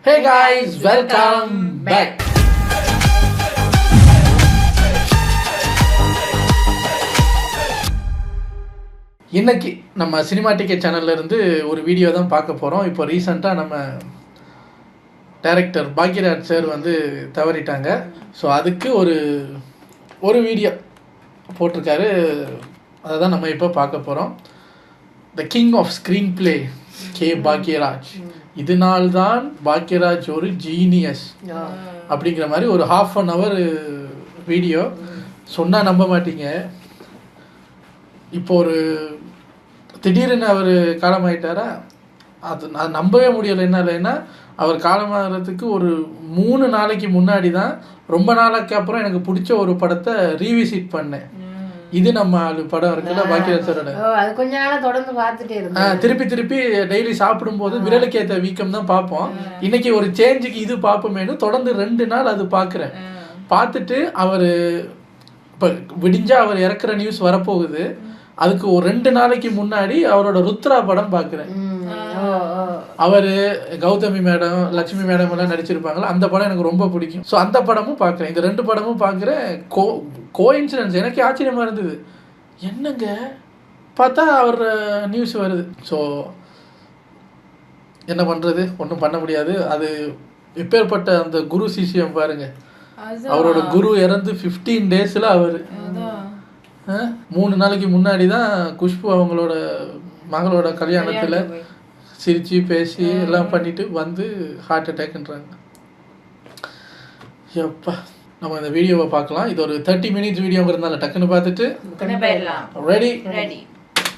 Hey guys, welcome back. இன்னைக்கு நம்ம cinema ticket சேனல்ல இருந்து ஒரு வீடியோ தான் பார்க்க போகிறோம். இப்போ ரீசெண்டாக நம்ம டைரக்டர் பாக்யராஜ் சார் வந்து தவறிட்டாங்க. ஸோ அதுக்கு ஒரு வீடியோ போட்டிருக்காரு. அதை தான் நம்ம இப்போ பார்க்க போகிறோம். The king of screenplay K Bhagyaraj. இதனால்தான் பாக்யராஜ் ஒரு ஜீனியஸ் அப்படிங்கிற மாதிரி ஒரு 1/2 hour வீடியோ. சொன்னால் நம்ப மாட்டீங்க. இப்போ திடீர்னு அவர் காலமாயிட்டாரா, அது நம்பவே முடியலை. என்னாலன்னா அவர் காலமாகிறதுக்கு ஒரு 3 நாளைக்கு முன்னாடி தான், ரொம்ப நாளைக்கு அப்புறம் எனக்கு பிடிச்ச ஒரு படத்தை ரீவிசிட் பண்ணேன். இது நம்ம படம் இருக்குல்ல பாக்யராஜ் சாரோட, அது கொஞ்ச நாளா தொடர்ந்து பார்த்துட்டே இருந்தேன். திருப்பி டெய்லி சாப்பிடும்போது விரலுக்கு ஏற்ற வீக்கம் தான் பார்ப்போம். இன்னைக்கு ஒரு சேஞ்சுக்கு இது பார்ப்போமேனு தொடர்ந்து 2 நாள் அது பார்க்குறேன். பார்த்துட்டு அவர் இப்போ விடிஞ்சா அவர் இறக்குற நியூஸ் வரப்போகுது. அதுக்கு ஒரு 2 நாளைக்கு முன்னாடி அவரோட ருத்ரா படம் பார்க்குறேன். அவர் கௌதமி மேடம், லட்சுமி மேடம் எல்லாம் நடிச்சிருப்பாங்களா, அந்த படம் எனக்கு ரொம்ப பிடிக்கும். ஸோ அந்த படமும் பார்க்குறேன். இந்த 2 படமும் பார்க்குறேன். கோஇன்சிடென்ஸ் எனக்கு ஆச்சரியமாக இருந்தது. என்னங்க பார்த்தா அவர் நியூஸ் வருது. ஸோ என்ன பண்ணுறது, ஒன்றும் பண்ண முடியாது. அது எப்பேற்பட்ட அந்த குரு சிஷியம் பாருங்க. அவரோட குரு இறந்து 15 days அவர் 3 நாளைக்கு முன்னாடி தான் குஷ்பு அவங்களோட மகளோட கல்யாணத்தில் சிரித்து பேசி எல்லாம் பண்ணிட்டு வந்து ஹார்ட் அட்டாக்ன்றாங்க. எப்பா, நம்ம இந்த வீடியோவை பார்க்கலாம். இது ஒரு 30 minutes வீடியோங்கிறதுனால டக்குன்னு பார்த்துட்டு ரெடி.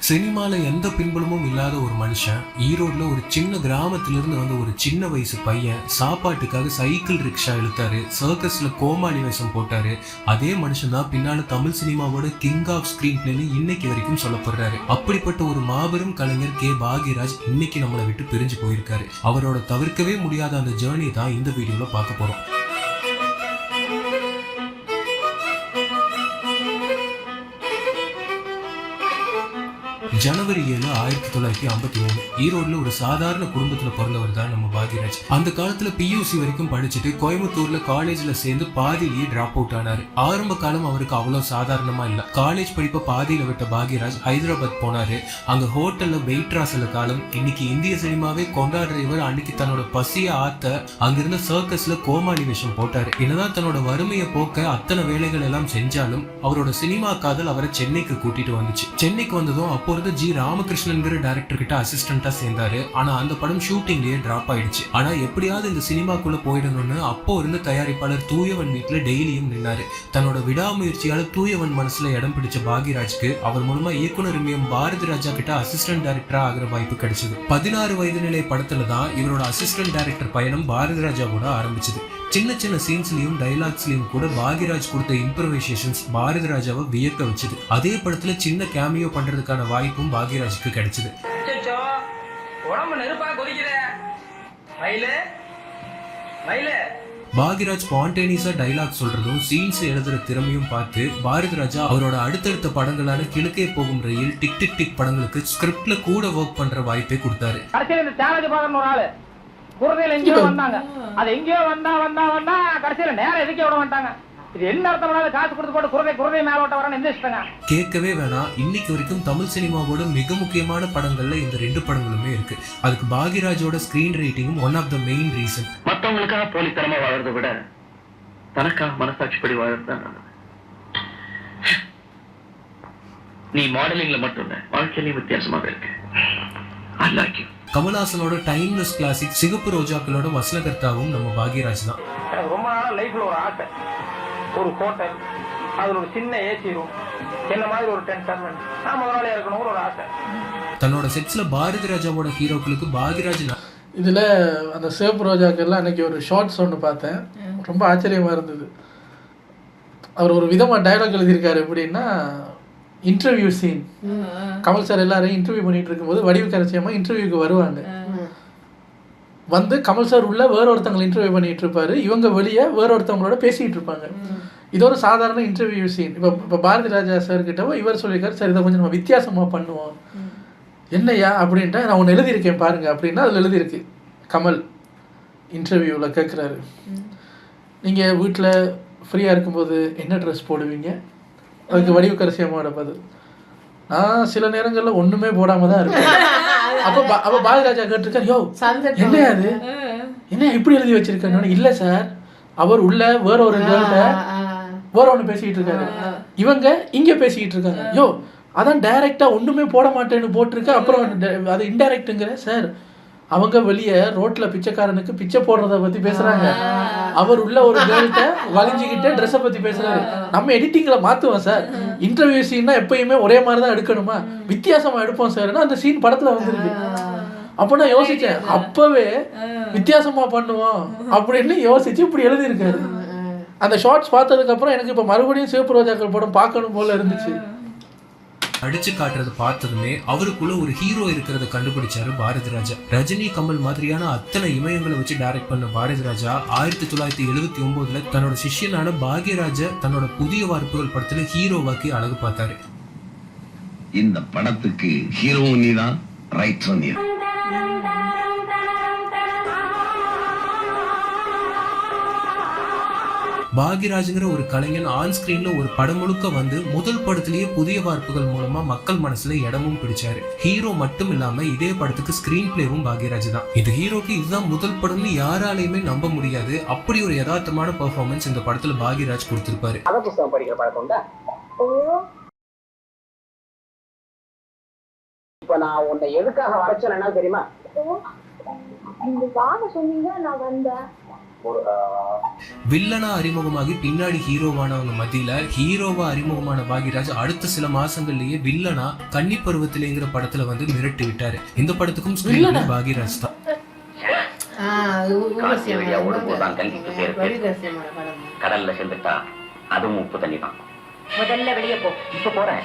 சினிமாவில் எந்த பின்புலமும் இல்லாத ஒரு மனுஷன் ஈரோடில் ஒரு சின்ன கிராமத்திலிருந்து வந்து ஒரு சின்ன வயசு பையன் சாப்பாட்டுக்காக சைக்கிள் ரிக்ஷா இழுத்தாரு, சர்க்கஸில் கோமாளி வேஷம் போட்டாரு. அதே மனுஷன் தான் பின்னால தமிழ் சினிமாவோட கிங் ஆஃப் ஸ்கிரீன் பிளேன்னு இன்னைக்கு வரைக்கும் சொல்லப்படுறாரு. அப்படிப்பட்ட ஒரு மாபெரும் கலைஞர் கே பாக்யராஜ் இன்னைக்கு நம்மளை விட்டு பிரிஞ்சு போயிருக்காரு. அவரோட தவிர்க்கவே முடியாத அந்த ஜேர்னி தான் இந்த வீடியோவில் பார்க்க போறோம். ஜனவரி 7, 1953 ஈரோடுல ஒரு சாதாரண குடும்பத்துல பிறந்தவர் தான் நம்ம பாக்யராஜ். அந்த காலத்துல PUC வரைக்கும் படிச்சுட்டு கோயம்புத்தூர்ல காலேஜ்ல சேர்ந்து பாதியிலேயே டிராப் அவுட் ஆனாரு. ஆரம்ப காலம் அவருக்கு அவ்வளவு சாதாரணமா இல்ல. காலேஜ் படிப்பை பாதியில விட்ட பாக்யராஜ் ஹைதராபாத் போனாரு. அங்க ஹோட்டல்ல வெயிட்ரா சில காலம். இன்னைக்கு இந்திய சினிமாவே கொண்டாடுற இவர் அன்னைக்கு தன்னோட பசிய ஆத்த அங்கிருந்த சர்க்கஸ்ல கோமாளி வேஷம் போட்டாரு. என்னதான் தன்னோட வறுமையை போக்க அத்தனை வேலைகள் எல்லாம் செஞ்சாலும் அவரோட சினிமா காதல் அவரை சென்னைக்கு கூட்டிட்டு வந்துச்சு. சென்னைக்கு வந்ததும் அப்போ ஜி ராமகிருஷ்ணன்கிற டைரக்டர் கிட்ட அசிஸ்டண்டா சேர்ந்தாரு. ஆனா அந்த படம் ஷூட்டிங்லயே டிராப் ஆயிடுச்சு. ஆனா எப்படியாவது இந்த சினிமாக்குள்ள போயிடணும்னு அப்போ இருந்த தயாரிப்பாளர் தூயவன் வீட்டுல டெய்லியும் நின்னாரு. தன்னோட விடாமுயற்சியால தூயவன் மனசுல இடம் பிடிச்ச பாக்யராஜ்க்கு அவர் மூலமா இயக்குனர் இமயம் பாரதி ராஜா கிட்ட அசிஸ்டன்ட் டைரக்டரா ஆகிற வாய்ப்பு கிடைச்சது. 16 வயது நிலை படத்துல தான் இவரோட அசிஸ்டன்ட் டைரக்டர் பயணம் பாரதி ராஜாவோட ஆரம்பிச்சது. சின்ன சின்ன சீன்ஸ்லயும் டைலாக்ஸ்லயும் கூட பாக்யராஜ் கொடுத்த இம்ப்ரவைசேஷன்ஸ் பாரதி ராஜாவை வியக்க வச்சது. அதே படத்துல சின்ன கேமியோ பண்றதுக்கான வாய்ப்பும் பாக்யராஜுக்கு கிடைச்சது. பாக்யராஜ் ஸ்பான்டேனியஸா டைலாக் சொல்றதும் சீன்ஸ் எழுதுற திறமையும் பார்த்து பாரதி ராஜா அவரோட அடுத்தடுத்த படங்களான கிழக்கே போகும் ரயில், டிக் டிக் டிக் படங்களுக்கு ஸ்கிரிப்ட்ல கூட ஒர்க் பண்ற வாய்ப்பே கொடுத்தாரு. குருதையில எங்கேயோ வந்தாங்க, அது எங்கேயோ வந்தா கடைசியில நேரம் எதுக்கே விட மாட்டாங்க. இது என்ன அர்த்தம்? காசு கொடுத்து போட்டு குருதை மேல ஓட்ட வரணும் எந்திரிச்சிட்டாங்க. கேட்கவே வேணாம். இன்னைக்கு வரைக்கும் தமிழ் சினிமாவோட மிக முக்கியமான படங்கள்ல இந்த 2 படங்களுமே இருக்கு. அதுக்கு பாக்யராஜோட ஸ்கிரீன் ரேட்டிங்கும் one of the main reason. மற்றவங்களுக்காக போலித்தனமா வாழறதை விட தனக்காக மனசாட்சிப்படி வாழறதுதான் நல்லது. நீ மாடலிங்ல மட்டும் இல்ல, வாழ்க்கையிலையும் வித்தியாசமாக இருக்கு. I like you. கமல்ஹாசனோட டைம்லெஸ் கிளாசிக் சிகப்பு ரோஜாக்களோட வசனகர்த்தாவும் நம்ம பாக்யராஜ் தான். எனக்கு ரொம்ப நாளா லைஃப்ல ஒரு ஆசை, ஒரு ஹோட்டல், அதுல ஒரு சின்ன ஏசி ரூம், என்ன மாதிரி ஒரு 10 servant, நான் முதலாளியா இருக்கணும்னு ஒரு ஆசை. தன்னோட செட்ஸ்ல பாரதி ராஜாவோட ஹீரோக்களுக்கு பாக்யராஜ் இதில் அந்த சிவப்பு ரோஜாக்கெல்லாம் அன்றைக்கி ஒரு ஷார்ட்ஸ் ஒன்று பார்த்தேன். ரொம்ப ஆச்சரியமாக இருந்தது. அவர் ஒரு விதமாக டைலாக் எழுதியிருக்காரு. எப்படின்னா, இன்டர்வியூ சீன், கமல் சார் எல்லாரையும் இன்டர்வியூ பண்ணிட்டு இருக்கும்போது வடிவுக்கரசியமாக இன்டர்வியூக்கு வருவாங்க. வந்து கமல் சார் உள்ள வேற ஒருத்தவங்களை இன்டர்வியூ பண்ணிட்டு இருப்பாரு, இவங்க வெளியே வேற ஒருத்தவங்களோட பேசிட்டு இருப்பாங்க. இது ஒரு சாதாரண இன்டர்வியூ சீன். இப்போ பாரதி ராஜா சார் கிட்டவோ இவர் சொல்லியிருக்காரு, சார் இதை கொஞ்சம் நம்ம வித்தியாசமாக பண்ணுவோம். என்னையா அப்படின்ட்டு நான் ஒன்று எழுதியிருக்கேன் பாருங்க அப்படின்னா அதில் எழுதியிருக்கு, கமல் இன்டர்வியூவில் கேட்குறாரு, நீங்கள் வீட்டில் ஃப்ரீயாக இருக்கும்போது என்ன ட்ரெஸ் போடுவீங்க? அதுக்கு வடிவுக்கரசி அம்மாவோட பதில், நான் சில நேரங்களில் ஒன்றுமே போடாமல் தான் இருக்கேன். அப்போ பாரதிராஜா கேட்டிருக்காரு, யோ என்ன அது என்ன இப்படி எழுதி வச்சிருக்கேன்னு. இல்லை சார், அவர் உள்ள வேற ஒரு கேர்ள்கிட்ட வேற ஒன்று பேசிக்கிட்டு இருக்காரு, இவங்க இங்கே பேசிக்கிட்டு இருக்காங்க. யோ அதான் டைரக்டா ஒன்றுமே போட மாட்டேன்னு போட்டிருக்க, அப்புறம் அது இன்டைரக்டுங்கிற. சார் அவங்க வெளியே ரோட்ல பிச்சைக்காரனுக்கு பிச்சை போடுறத பத்தி பேசுறாங்க, அவர் உள்ள ஒரு கேர்ள்கிட்ட வலிஞ்சுக்கிட்டே ட்ரெஸ்ஸை பத்தி பேசுறாரு. நம்ம எடிட்டிங்ல மாத்துவோம் சார், இன்டர்வியூ சீன்னா எப்பயுமே ஒரே மாதிரி தான் எடுக்கணுமா, வித்தியாசமா எடுப்போம் சார்னா அந்த சீன் படத்துல வந்துருக்கு. அப்போ நான் யோசிச்சேன், அப்பவே வித்தியாசமா பண்ணுவோம் அப்படின்னு யோசிச்சு இப்படி எழுதியிருக்காரு. அந்த ஷார்ட்ஸ் பார்த்ததுக்கு அப்புறம் எனக்கு இப்ப மறுபடியும் சிவப்பு ரோஜாக்கள் படம் பார்க்கணும் போல இருந்துச்சு. அடிச்சு காட்டுறது பார்த்ததுமே அவருக்குள்ள ஒரு ஹீரோ இருக்கிறத கண்டுபிடிச்சாரு பாரதி ராஜா. ரஜினி, கமல் மாதிரியான அத்தனை இமயங்களை வச்சு டைரக்ட் பண்ண பாரதி ராஜா 1979 தன்னோட சிஷ்யனான பாக்யராஜ தன்னோட புதிய வார்ப்புகள் படத்துல ஹீரோவாக்கி அழகு பார்த்தாரு. இந்த படத்துக்கு ஹீரோ நீதான், ரைட்டர் நீதான். பாக்யராஜ்ங்கிற ஒரு கலைஞன் ஆன் ஸ்கிரீன்ல ஒரு படம் முழுக்க வந்து முதல் படத்திலேயே புதிய வார்ப்புகள் மூலமா மக்கள் மனசுல இடமும் பிடிச்சாரு. ஹீரோ மட்டும் இல்லாம இதே படத்துக்கு ஸ்கிரீன் பிளேவும் பாக்யராஜ் தான். இந்த ஹீரோக்கு இதுதான் முதல் படம்னு யாராலையுமே நம்ப முடியாது. அப்படி ஒரு யதார்த்தமான பெர்ஃபார்மன்ஸ் இந்த படத்துல பாக்யராஜ் கொடுத்திருப்பாரு. புத்தகம் படிக்கிற பழக்கம் தான். இப்ப நான் உன்னை எதுக்காக வரைச்சேன்னா தெரியுமா? நீங்க வாங்க சொன்னீங்க, நான் வந்தேன். வில்லனா அறிமுகமாகி பின்னாடி ஹீரோவானவங்க மத்தியில ஹீரோவா அறிமுகமான பாக்யராஜ் அடுத்த சில மாசங்கள்லயே வில்லனா கன்னி பருவத்திலேங்கிற படத்துல வந்து மிரட்டி விட்டாரு. இந்த படத்துக்கும் ஸ்கிரீன்ல பாக்யராஜ் தான். கடல்ல சென்றுட்டா அதுவும் உப்பு தண்ணி தான். முதல்ல வெளியே போ, இப்ப போறேன்,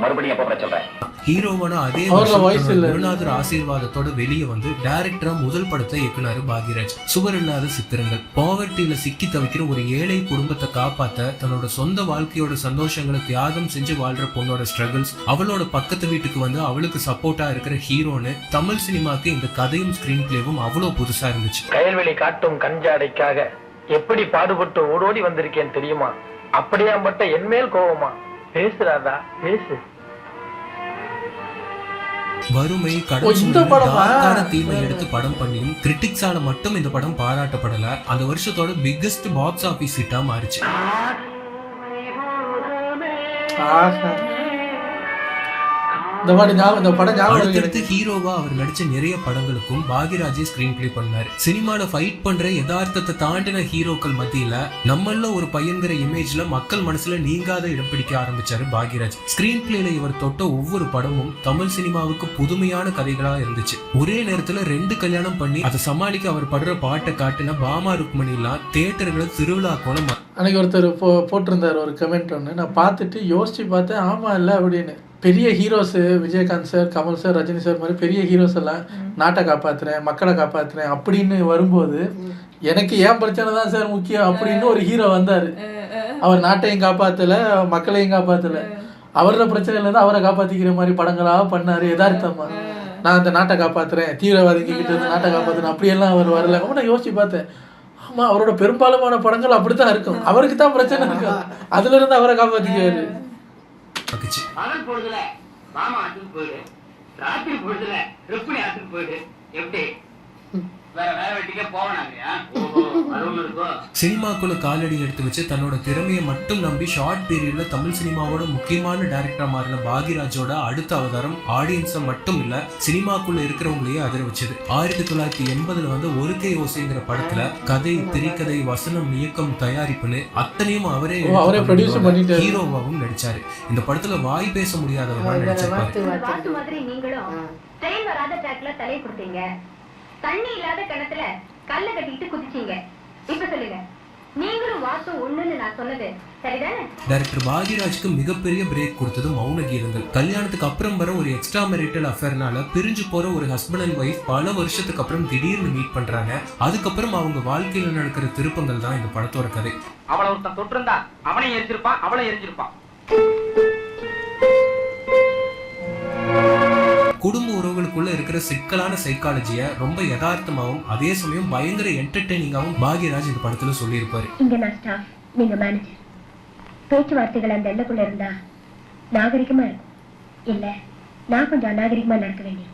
மறுபடியும் எப்ப சொல்றேன். ஹீரோவான அதே குருநாதர் ஆசீர்வாதத்தோட வெளியே வந்து டைரக்டரா முதல் படத்தை இயக்குனாரு பாக்யராஜ். சுவர் இல்லாத சித்திரங்கள். பாவர்ட்டியில சிக்கி தவிக்கிற ஒரு ஏழை குடும்பத்தை காப்பாத்த தன்னோட சொந்த வாழ்க்கையோட சந்தோஷங்களை தியாகம் செஞ்சு வாழ்ற பொண்ணோட ஸ்ட்ரகிள்ஸ், அவளோட பக்கத்து வீட்டுக்கு வந்து அவளுக்கு சப்போர்ட்டா இருக்கிற ஹீரோன்னு தமிழ் சினிமாக்கு இந்த கதையும் ஸ்கிரீன் பிளேவும் அவ்வளவு புதுசா இருந்துச்சு. கயல்வெளி காட்டும் கஞ்சாடைக்காக எப்படி பாடுபட்டு ஓடோடி வந்திருக்கேன் தெரியுமா? அப்படியாம்பட்ட என் மேல் கோவமா? பேசுறாதா, பேசு. வறுமை, கடற்கான தீமை எடுத்து படம் பண்ணியும் கிரிட்டிக்ஸால மட்டும் இந்த படம் பாராட்டப்படல. அந்த வருஷத்தோட பிக்கஸ்ட் பாக்ஸ் ஆபீஸ் ஹிட்டா மாறிச்சு. அடுத்தடுத்து ஹீரோவா அவர் நடிச்ச நிறைய படங்களுக்கும் பாக்யராஜே ஸ்கிரீன் பிளே பண்ணாரு. சினிமால ஃபைட் பண்ற யதார்த்தத்தை தாண்டின ஹீரோக்கள் மத்தியில நம்மள ஒரு பையன்கிற இமேஜ்ல மக்கள் மனசுல நீங்காத இடம் பிடிக்க ஆரம்பிச்சாரு பாக்யராஜ். ஸ்கிரீன் பிளேல இவர் தொட்ட ஒவ்வொரு படமும் தமிழ் சினிமாவுக்கு புதுமையான கதைகளா இருந்துச்சு. ஒரே நேரத்துல 2 கல்யாணம் பண்ணி அதை சமாளிக்க அவர் படுற பாட்டை காட்டின பாமா ருக்மணி எல்லாம் தியேட்டர்களை திருவிழா கோலம். அன்னைக்கு ஒருத்தர் போட்டிருந்தார் ஒரு கமெண்ட் ஒன்று, நான் பார்த்துட்டு யோசிச்சு பார்த்தேன், ஆமா இல்லை அப்படின்னு. பெரிய heroes Vijayakanth sir, Kamal sir, Rajini sir மாதிரி பெரிய ஹீரோஸ் எல்லாம் நாட்டை காப்பாற்றுறேன், மக்களை காப்பாற்றுறேன் அப்படின்னு வரும்போது எனக்கு ஏன் பிரச்சனை தான் சார் முக்கியம் அப்படின்னு ஒரு ஹீரோ வந்தார். அவர் நாட்டையும் காப்பாற்றலை, மக்களையும் காப்பாற்றலை, அவரோட பிரச்சனையிலேருந்து அவரை காப்பாற்றிக்கிற மாதிரி படங்களாக பண்ணார். யதார்த்தமா நான் அந்த நாட்டை காப்பாற்றுறேன், தீவிரவாதிங்க கிட்ட இருந்து நாட்டை காப்பாற்றுறேன் அப்படியெல்லாம் அவர் வரல. நான் யோசிச்சு பார்த்தேன், ஆமாம் அவரோட பெரும்பாலுமான படங்கள் அப்படித்தான் இருக்கும். அவருக்கு தான் பிரச்சனை இருக்கும், அதுல இருந்து அவரை காப்பாற்றிக்குவாரு. பகல் பொழுதுல மாமா ஆற்றுக்கு போயிடு, ராத்திரி பொழுதுல ருக்மிணி ஆற்றுக்கு போயிடு. எப்படி வேற வேற வெட்டிக்கே போவனாங்கயா? சினிமாக்குள்ள காலடி எடுத்து வச்சு தன்னோட திறமையை மட்டும் நம்பி ஷார்ட் பீரியட்ல தமிழ் சினிமாவோட முக்கியமான டைரக்டரா மாறின பாக்யராஜோட அடுத்த அவதாரம் ஆடியன்ஸை மட்டும் இல்ல சினிமாக்குள்ள இருக்கிறவங்களையே அதிர வச்சது. 1980 வந்து ஒரு கை ஓசைங்கிற படத்துல கதை, திரைக்கதை, வசனம், இயக்கம், தயாரிப்புன்னு அத்தனையும் அவரே ஹீரோவாகவும் நடிச்சாரு. இந்த படத்துல வாய் பேச முடியாதவங்க நடிச்சிருப்பாரு. தண்ணி இல்லாத கிணத்துல கல்ல கட்டிட்டு குதிச்சீங்க. இப்ப சொல்லுங்க, நீங்களும் வாசும் ஒண்ணுன்னு நான் சொன்னது சரிதானே? டைரக்டர் பாக்யராஜ்க்கு மிகப்பெரிய பிரேக் கொடுத்தது மௌன கீதங்கள். கல்யாணத்துக்கு அப்புறம் வர ஒரு எக்ஸ்ட்ரா மேரிட்டல் அஃபேர்னால பிரிஞ்சு போற ஒரு ஹஸ்பண்ட் அண்ட் ஒய்ஃப் பல வருஷத்துக்கு அப்புறம் திடீர்னு மீட் பண்றாங்க. அதுக்கப்புறம் அவங்க வாழ்க்கையில நடக்கிற திருப்பங்கள் தான் இந்த படத்தோட கதை. அவளை ஒருத்தன் தொட்டிருந்தா அவனை எரிஞ்சிருப்பான், அவளை எரிஞ்சிருப்பான். குடும்ப உறவுகளுக்குள்ள இருக்கிற சிக்கலான சைக்காலஜிய ரொம்ப யதார்த்தமாவும் அதே சமயம் பயங்கர என்டர்டெய்னிங்காவும் பாக்யராஜ் இந்த படத்துல சொல்லியிருப்பாரு. இங்க நான் ஸ்டாஃப், நீங்க மேனேஜர். பேச்சுவார்த்தைகள் அந்த எல்லைக்குள்ள இருந்தா நாகரிகமா இருக்கும். இல்ல நான் கொஞ்சம் அநாகரிகமா நடக்க வேண்டியிருக்கும்.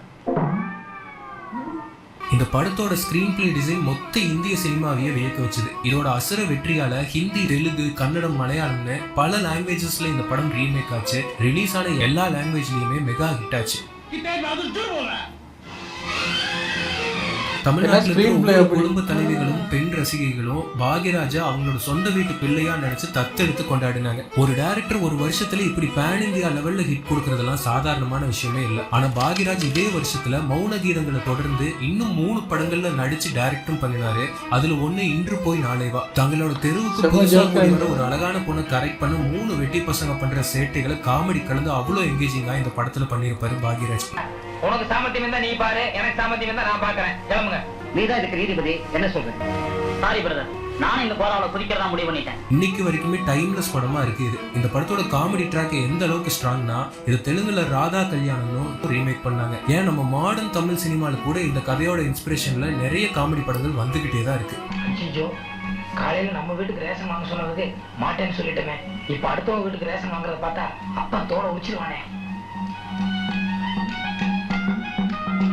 இந்த படத்தோட ஸ்கிரீன் பிளே டிசைன் மொத்த இந்திய சினிமாவையே வியக்க வச்சது. இதோட அசுர வெற்றியால ஹிந்தி, தெலுங்கு, கன்னடம், மலையாளம்னு பல லாங்குவேஜஸ்ல இந்த படம் ரீமேக் ஆச்சு. ரிலீஸ் ஆன எல்லா லாங்குவேஜ்லயுமே மெகா ஹிட் ஆச்சு. தமிழ்நாட்டில் குடும்ப தலைவிகளும் பெண் ரசிகைகளும் பாக்யராஜா அவங்களோட சொந்த வீட்டு பிள்ளையா நினைச்சு தத்தெடுத்து கொண்டாடினாங்க. ஒரு டைரக்டர் ஒரு வருஷத்துல இப்படி பேன் இந்தியா லெவல்ல ஹிட் கொடுக்கறதெல்லாம் சாதாரணமான விஷயமே இல்லை. ஆனா பாக்யராஜ் இதே வருஷத்துல மௌன கீதங்களை தொடர்ந்து இன்னும் 3 படங்கள்ல நடிச்சு டைரக்டும் பண்ணினாரு. அதுல ஒண்ணு இன்று போய் நாளை வா. தங்களோட தெருவுக்கு புதுசா வர ஒரு அழகான பொண்ணை கரெக்ட் பண்ண 3 வெட்டி பசங்க பண்ற சேட்டைகளை காமெடி கலந்து அவ்வளவு எங்கேஜிங்கா இந்த படத்துல பண்ணியிருப்பாரு பாக்யராஜ். உனக்கு சாமர்த்தியம் இருந்தா நீ பாரு, எனக்கு சாமர்த்தியம் இருந்தா நான் பாக்குறேன். கிளம்புங்க. நீதான் இதுக்கு நீதிபதி, என்ன சொல்ற? சாரி பிரதர், நானும் இந்த போராள குதிக்கிறதா முடிவு பண்ணிட்டேன். இன்னைக்கு வரைக்குமே டைம்லெஸ் படமா இருக்கு இது. இந்த படத்தோட காமெடி ட்ராக் எந்த அளவுக்கு ஸ்ட்ராங்னா இது தெலுங்குல ராதா கல்யாணம்னு ரீமேக் பண்ணாங்க. ஏன் நம்ம மாடர்ன் தமிழ் சினிமால கூட இந்த கதையோட இன்ஸ்பிரேஷன்ல நிறைய காமெடி படங்கள் வந்துகிட்டே தான் இருக்கு. காலையில நம்ம வீட்டுக்கு ரேஷன் வாங்க சொன்னதுக்கு மாட்டேன்னு சொல்லிட்டோமே. இப்ப அடுத்தவங்க வீட்டுக்கு ரேஷன் வாங்குறத பார்த்தா அப்பா தோட உச்சிருவானே.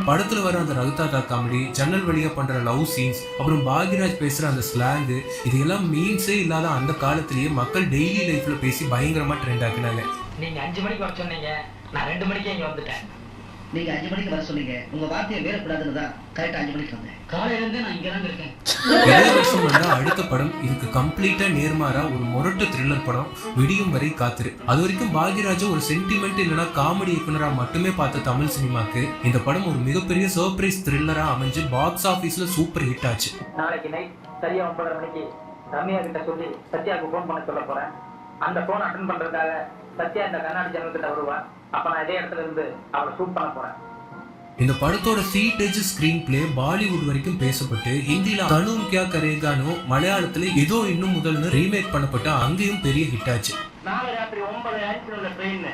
படத்துல வர அந்த ரகுதாதா காமெடி, ஜன்னல் வழியா பண்ற லவ் சீன்ஸ், அப்புறம் பாக்யராஜ் பேசுற அந்த ஸ்லாங், இதெல்லாம் மீன்ஸே இல்லாத அந்த காலத்திலேயே மக்கள் டெய்லி லைஃப்ல பேசி பயங்கரமா ட்ரெண்ட் ஆக்கினாங்க. நீங்க 5 மணிக்கு வர சொன்னீங்க, நான் 2 மணிக்கே இங்க வந்துட்டேன். நீங்க 5 மணிக்கு வர சொன்னீங்க, உங்க வார்த்தையை மீறக்கூடாதுன்னு தான் கரெக்டா 5 மணிக்கு வந்தேன். காலையில இருந்தே நான் இங்கதான் இருக்கேன். இதே வருஷம் வந்த அடுத்த படம் இதுக்கு கம்ப்ளீட்டா நேர்மாறா ஒரு மொரட்டு த்ரில்லர் படம் விடியும் வரை காத்திரு. அது வரைக்கும் பாக்யராஜ் ஒரு சென்டிமெண்ட் இல்லைன்னா காமெடி இயக்குனரா மட்டுமே பார்த்த தமிழ் சினிமாக்கு இந்த படம் ஒரு மிகப்பெரிய சர்ப்ரைஸ் த்ரில்லரா அமைஞ்சு பாக்ஸ் ஆபீஸ்ல சூப்பர் ஹிட் ஆச்சு. நாளைக்கு நைட் சரியா 9:30 மணிக்கு ரம்யா கிட்ட சொல்லி சத்யாவுக்கு போன் பண்ண சொல்ல போறேன். அந்த போன் அட்டன் பண்றதுக்காக சத்யா இந்த கண்ணாடி ஜன்னல் கிட்ட வருவா. அப்ப நான் இதே இடத்துல இருந்து அவளை ஷூட் பண்ண போறேன். இந்த படத்தோட சீட்டேஜ் ஸ்கிரீன் பிளே பாலிவுட் வரைக்கும் பேசப்பட்டு ஹிந்தில தனும் கியா கரேகானோ, மலையாளத்துல ஏதோ இன்னும் முதல்னு ரீமேக் பண்ணப்பட்டு அங்கேயும் பெரிய ஹிட் ஆச்சு. நாளை ராத்திரி 9:05 உள்ள ட்ரெயின்